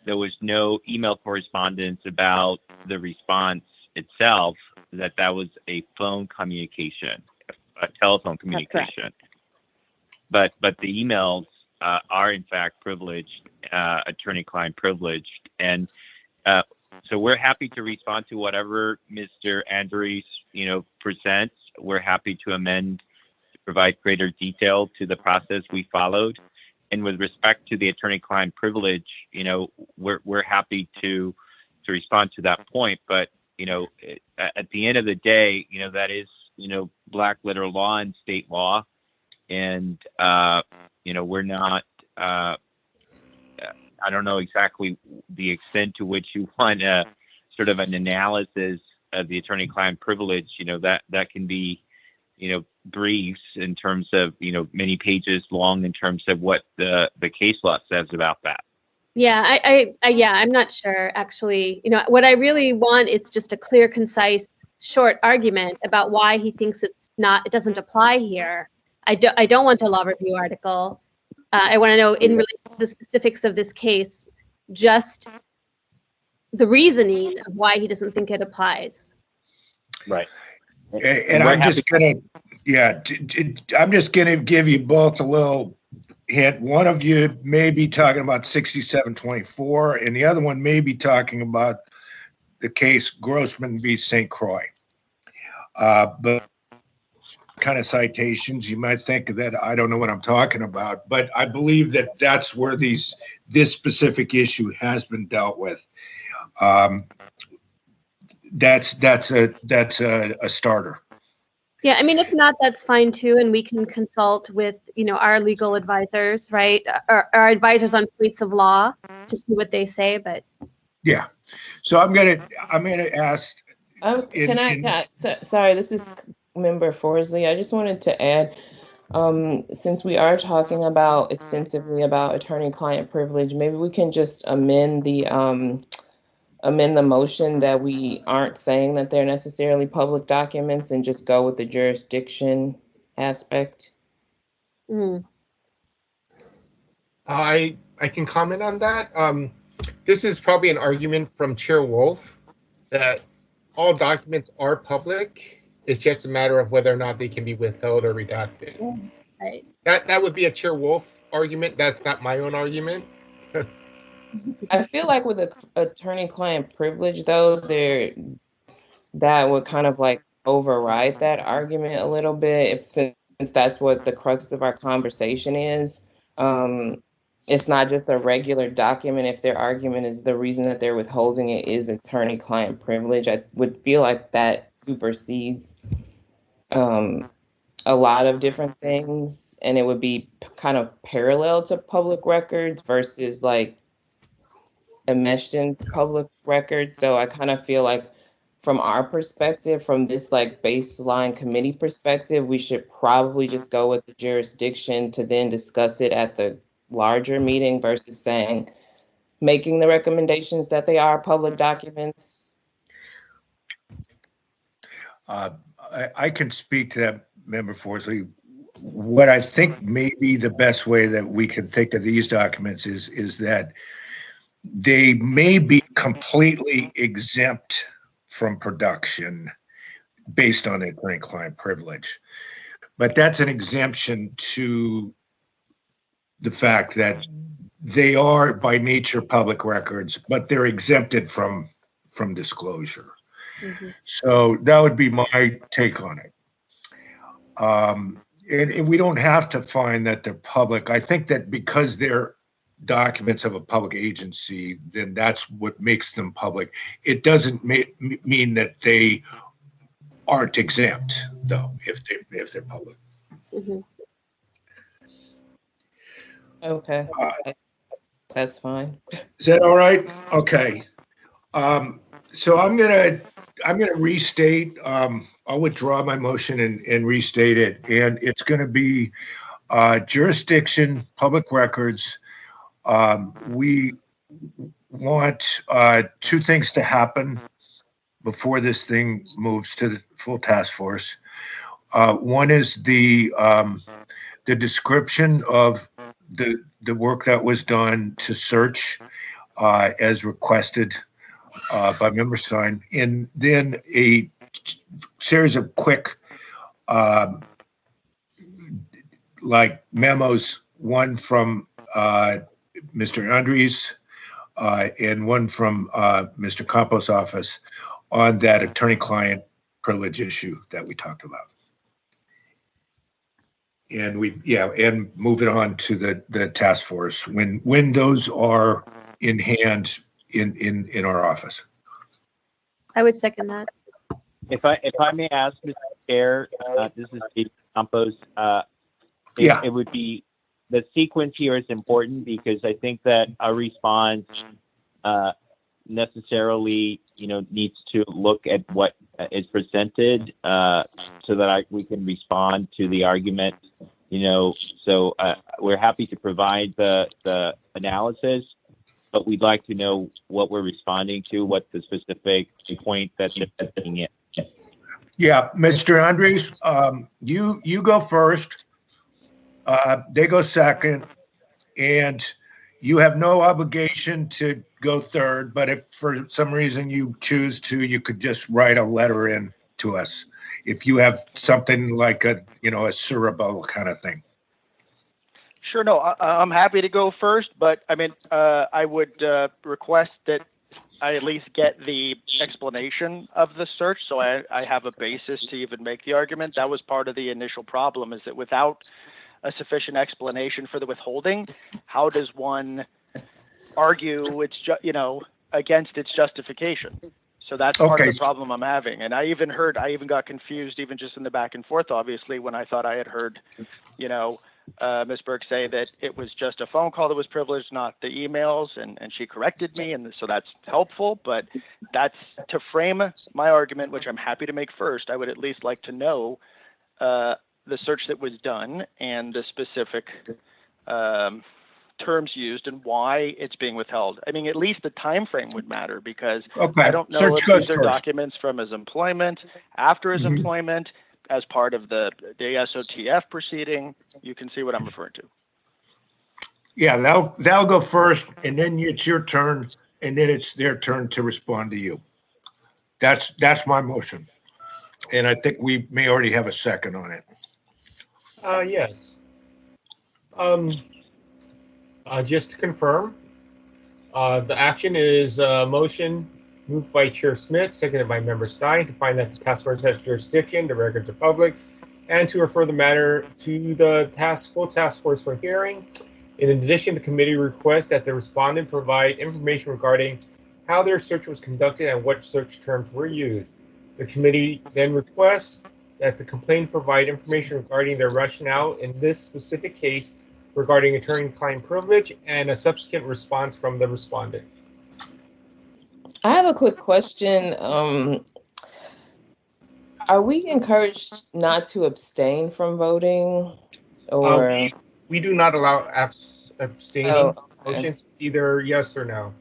there was no email correspondence about the response itself, that was a phone communication, a telephone communication. But the emails are in fact privileged, attorney-client privileged, and so we're happy to respond to whatever Mr. Andres, presents. We're happy to amend, to provide greater detail to the process we followed. And with respect to the attorney-client privilege, we're happy to respond to that point. But at the end of the day, that is black letter law and state law, and we're not. I don't know exactly the extent to which you want sort of an analysis of the attorney-client privilege. That can be, briefs in terms of, many pages long in terms of what the case law says about that. Yeah, I'm not sure actually. What I really want is just a clear, concise, short argument about why he thinks it doesn't apply here. I don't want a law review article. I want to know, in relation to the specifics of this case, just the reasoning of why he doesn't think it applies. Right. And I'm just gonna give you both a little hint, one of you may be talking about 6724, and the other one may be talking about the case Grossman v. St. Croix. But kind of citations, you might think that I don't know what I'm talking about, but I believe that that's where this specific issue has been dealt with. That's a starter. Yeah, I mean, if not, that's fine too, and we can consult with, our legal advisors, right? Our advisors on points of law to see what they say. But yeah, so I'm gonna ask. Sorry, this is Member Forsley. I just wanted to add, since we are talking extensively about attorney-client privilege, maybe we can just amend the motion that we aren't saying that they're necessarily public documents and just go with the jurisdiction aspect. I can comment on that. This is probably an argument from Chair Wolf that all documents are public. It's just a matter of whether or not they can be withheld or redacted. Right. That would be a Chair Wolf argument. That's not my own argument. I feel like with the attorney-client privilege, though, that would kind of like override that argument a little bit, since that's what the crux of our conversation is. It's not just a regular document. If their argument is the reason that they're withholding it is attorney-client privilege, I would feel like that supersedes a lot of different things, and it would be kind of parallel to public records versus like enmeshed in public records. So I kind of feel like from our perspective, from this like baseline committee perspective, we should probably just go with the jurisdiction to then discuss it at the larger meeting versus making the recommendations that they are public documents. I can speak to that, Member Forsley. What I think may be the best way that we can think of these documents is that they may be completely exempt from production based on attorney-client privilege. But that's an exemption to the fact that they are by nature public records, but they're exempted from disclosure. Mm-hmm. So that would be my take on it. And we don't have to find that they're public. I think that because they're documents of a public agency, then that's what makes them public. It doesn't mean that they aren't exempt, though, if they're public. Mm-hmm. Okay, that's fine. Is that all right? Okay. So I'm gonna restate. I'll withdraw my motion and restate it, and it's gonna be jurisdiction, public records. We want two things to happen before this thing moves to the full task force. One is the description of the work that was done to search as requested by Member Stein, and then a series of quick like memos, one from Mr. Andres and one from Mr. Campos' office on that attorney-client privilege issue that we talked about. And and move it on to the task force when those are in hand in our office. I would second that. If I may ask, Mr. Chair, this is Steve Campos. It would be, the sequence here is important because I think that our response necessarily, needs to look at what is presented so that we can respond to the argument. So we're happy to provide the analysis, but we'd like to know what we're responding to, what the specific point that they're putting in. Yeah, Mr. Andres, you go first. They go second, and you have no obligation to go third, but if for some reason you choose to, you could just write a letter in to us if you have something like a surrebuttal kind of thing. Sure, no, I'm happy to go first, but I mean, I would request that I at least get the explanation of the search so I have a basis to even make the argument. That was part of the initial problem, is that without a sufficient explanation for the withholding, how does one argue against its justification? So that's part of the problem I'm having. And I even got confused even just in the back and forth, obviously, when I thought I had heard, Ms. Burke say that it was just a phone call that was privileged, not the emails, and she corrected me, and so that's helpful. But that's to frame my argument, which I'm happy to make first. I would at least like to know the search that was done and the specific terms used and why it's being withheld. I mean, at least the time frame would matter, because I don't know if these are documents from his employment, after his employment, as part of the SOTF proceeding. You can see what I'm referring to. Yeah, they'll go first, and then it's your turn, and then it's their turn to respond to you. That's my motion, and I think we may already have a second on it. Yes. Just to confirm, the action is a motion moved by Chair Smith, seconded by Member Stein, to find that the task force has jurisdiction, the records are public, and to refer the matter to the full task force for hearing. In addition, the committee requests that the respondent provide information regarding how their search was conducted and what search terms were used. The committee then requests that the complainant provide information regarding their rationale in this specific case regarding attorney-client privilege and a subsequent response from the respondent. I have a quick question. Are we encouraged not to abstain from voting, or we do not allow abstaining motions, either yes or no.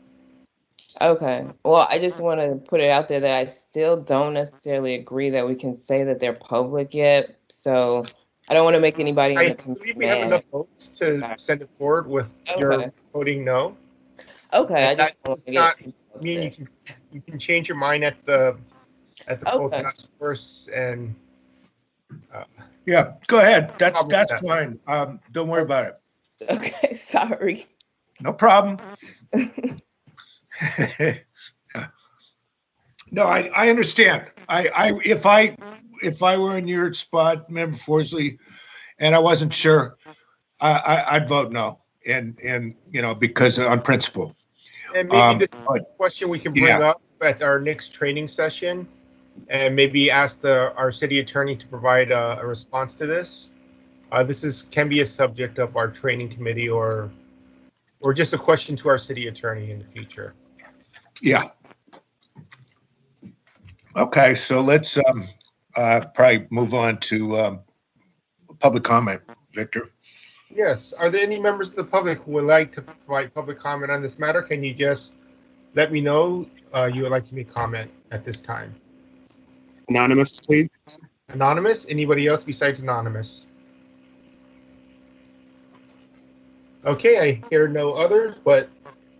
Okay. Well, I just want to put it out there that I still don't necessarily agree that we can say that they're public yet. So I don't want to make anybody. I believe we have enough votes to send it forward with your voting no. Okay. That does not mean you can change your mind at the full task force and. Yeah, go ahead. That's fine. Don't worry about it. Okay, sorry. No problem. No, I understand. If I were in your spot, Member Forsley, and I wasn't sure, I'd vote no, and because on principle. And maybe this is a question we can bring up at our next training session, and maybe ask our city attorney to provide a response to this. This can be a subject of our training committee, or just a question to our city attorney in the future. Yeah. Okay, so let's probably move on to public comment. Victor? Yes. Are there any members of the public who would like to provide public comment on this matter? Can you just let me know you would like to make comment at this time? Anonymous, please. Anonymous? Anybody else besides Anonymous? Okay, I hear no others, but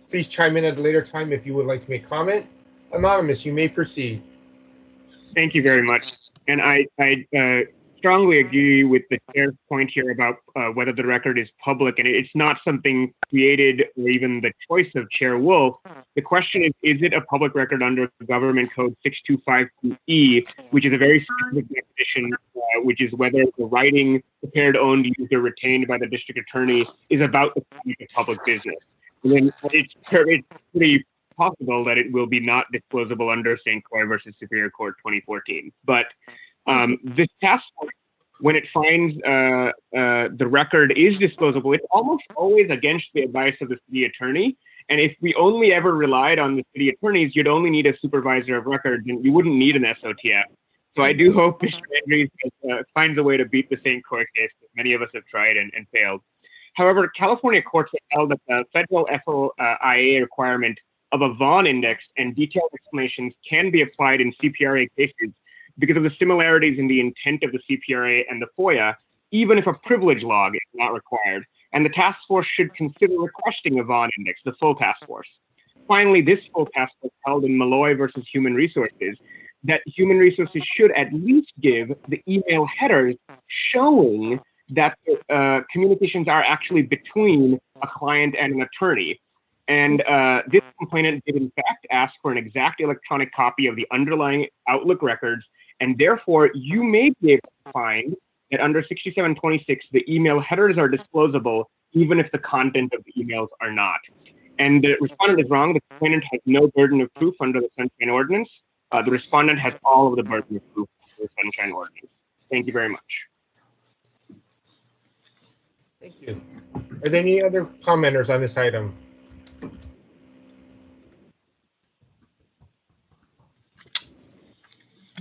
please chime in at a later time if you would like to make comment. Anonymous, you may proceed. Thank you very much. And I strongly agree with the chair's point here about whether the record is public, and it's not something created or even the choice of Chair Wolf. The question is it a public record under Government Code 6252E, which is a very specific definition, which is whether the writing prepared, owned, used, or retained by the district attorney is about the conduct of public business. And then it's pretty possible that it will be not disclosable under St. Croix versus Superior Court 2014. But this task force, when it finds the record is disclosable, it's almost always against the advice of the city attorney. And if we only ever relied on the city attorneys, you'd only need a supervisor of records, and you wouldn't need an SOTF. So I do hope Mr. Andrews finds a way to beat the St. Croix case that many of us have tried and failed. However, California courts have held that the federal FOIA requirement of a Vaughan index and detailed explanations can be applied in CPRA cases because of the similarities in the intent of the CPRA and the FOIA, even if a privilege log is not required. And the task force should consider requesting a Vaughan index, the full task force. Finally, this full task force held in Malloy versus Human Resources, that Human Resources should at least give the email headers showing that communications are actually between a client and an attorney. And this complainant did in fact ask for an exact electronic copy of the underlying Outlook records, and therefore you may be able to find that under 6726, the email headers are disclosable, even if the content of the emails are not. And the respondent is wrong. The complainant has no burden of proof under the Sunshine Ordinance. The respondent has all of the burden of proof under the Sunshine Ordinance. Thank you very much. Thank you. Are there any other commenters on this item?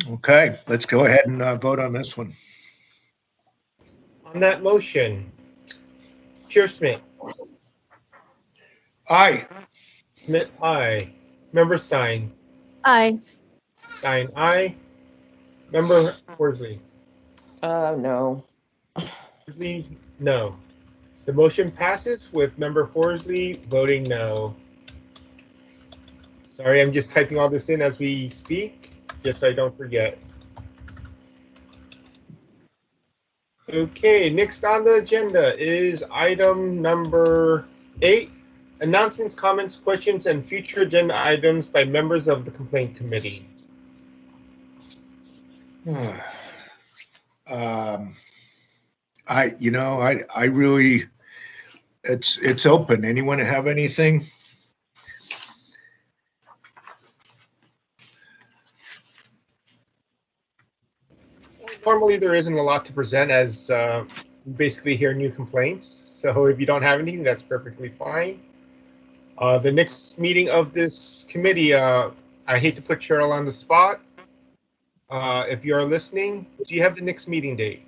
Okay, let's go ahead and vote on this one. On that motion, Chair Smith. Aye. Smith, aye. Member Stein. Aye. Stein, aye. Member Horsley. No. Horsley, no. The motion passes with Member Horsley voting no. Sorry, I'm just typing all this in as we speak, just so I don't forget. Okay, next on the agenda is item number 8, announcements, comments, questions, and future agenda items by members of the complaint committee. I really, it's open. Anyone have anything? Normally there isn't a lot to present as basically hear new complaints. So if you don't have anything, that's perfectly fine. The next meeting of this committee, I hate to put Cheryl on the spot. If you are listening, do you have the next meeting date?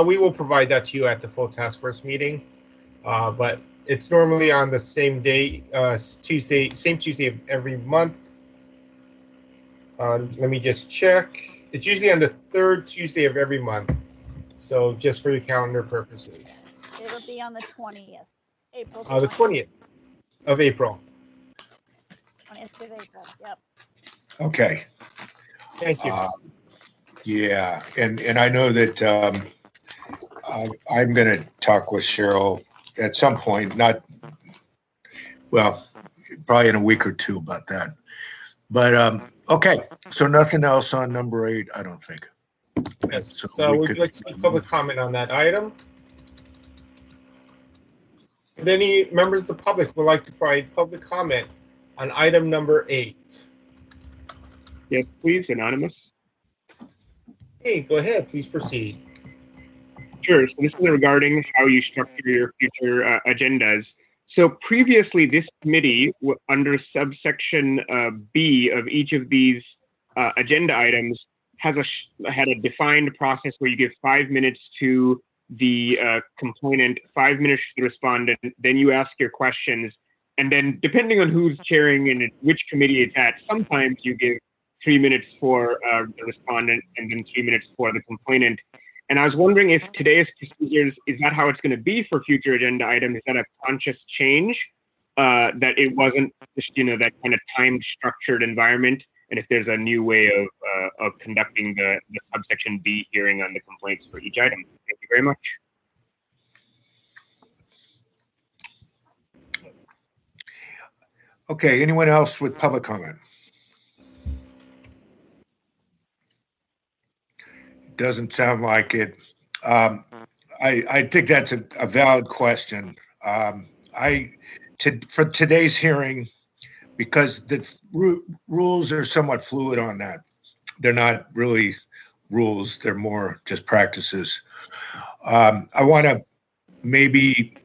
We will provide that to you at the full task force meeting, but it's normally on the same day, same Tuesday of every month. Let me just check. It's usually on the 3rd Tuesday of every month. So just for your calendar purposes. It'll be on the 20th, April. The 20th of April. 20th of April, yep. Okay. Thank you. Yeah, and I know that I'm going to talk with Cheryl at some point, probably in a week or two about that. But okay, so nothing else on number 8, I don't think. Yes. So we'd like to see public comment on that item. If any members of the public would like to provide public comment on item number 8. Yes, please, anonymous. Hey, go ahead. Please proceed. Sure. So this is regarding how you structure your future agendas. So previously, this committee, under subsection B of each of these agenda items, had a defined process where you give 5 minutes to the complainant, 5 minutes to the respondent, then you ask your questions, and then depending on who's chairing and which committee it's at, sometimes you give 3 minutes for the respondent and then 3 minutes for the complainant. And I was wondering if today's procedures, is that how it's going to be for future agenda items? Is that a conscious change, that it wasn't just, that kind of timed structured environment? And if there's a new way of conducting the subsection B hearing on the complaints for each item. Thank you very much. Okay, anyone else with public comment? Doesn't sound like it. I think that's a valid question. For today's hearing, because the rules are somewhat fluid on that. They're not really rules, they're more just practices. I want to maybe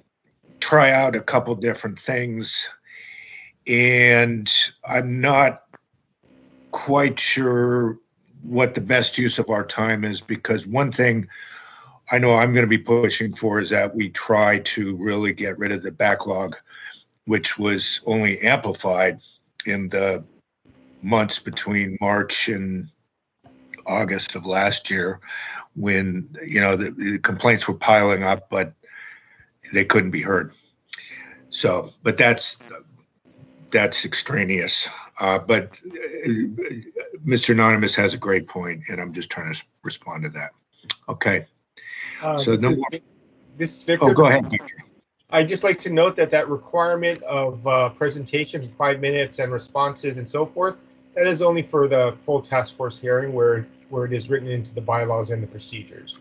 try out a couple different things, and I'm not quite sure what the best use of our time is, because one thing I know I'm going to be pushing for is that we try to really get rid of the backlog, which was only amplified in the months between March and August of last year, when the complaints were piling up, but they couldn't be heard. So, but that's extraneous. But Mr. Anonymous has a great point, and I'm just trying to respond to that. Okay. So this no is more. this is Victor. Oh, go ahead, Victor. I'd just like to note that requirement of presentation for 5 minutes and responses and so forth, that is only for the full task force hearing where it is written into the bylaws and the procedures.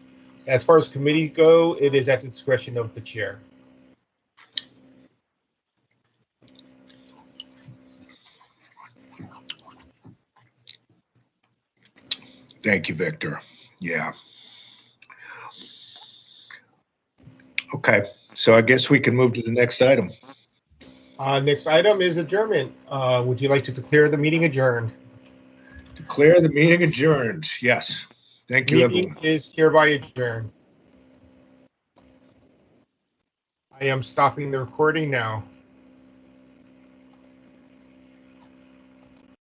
As far as committees go, it is at the discretion of the chair. Thank you, Victor. Yeah. Okay, so I guess we can move to the next item. Next item is adjournment. Would you like to declare the meeting adjourned? Declare the meeting adjourned. Yes. Thank you, Meeting everyone. is hereby adjourned. I am stopping the recording now.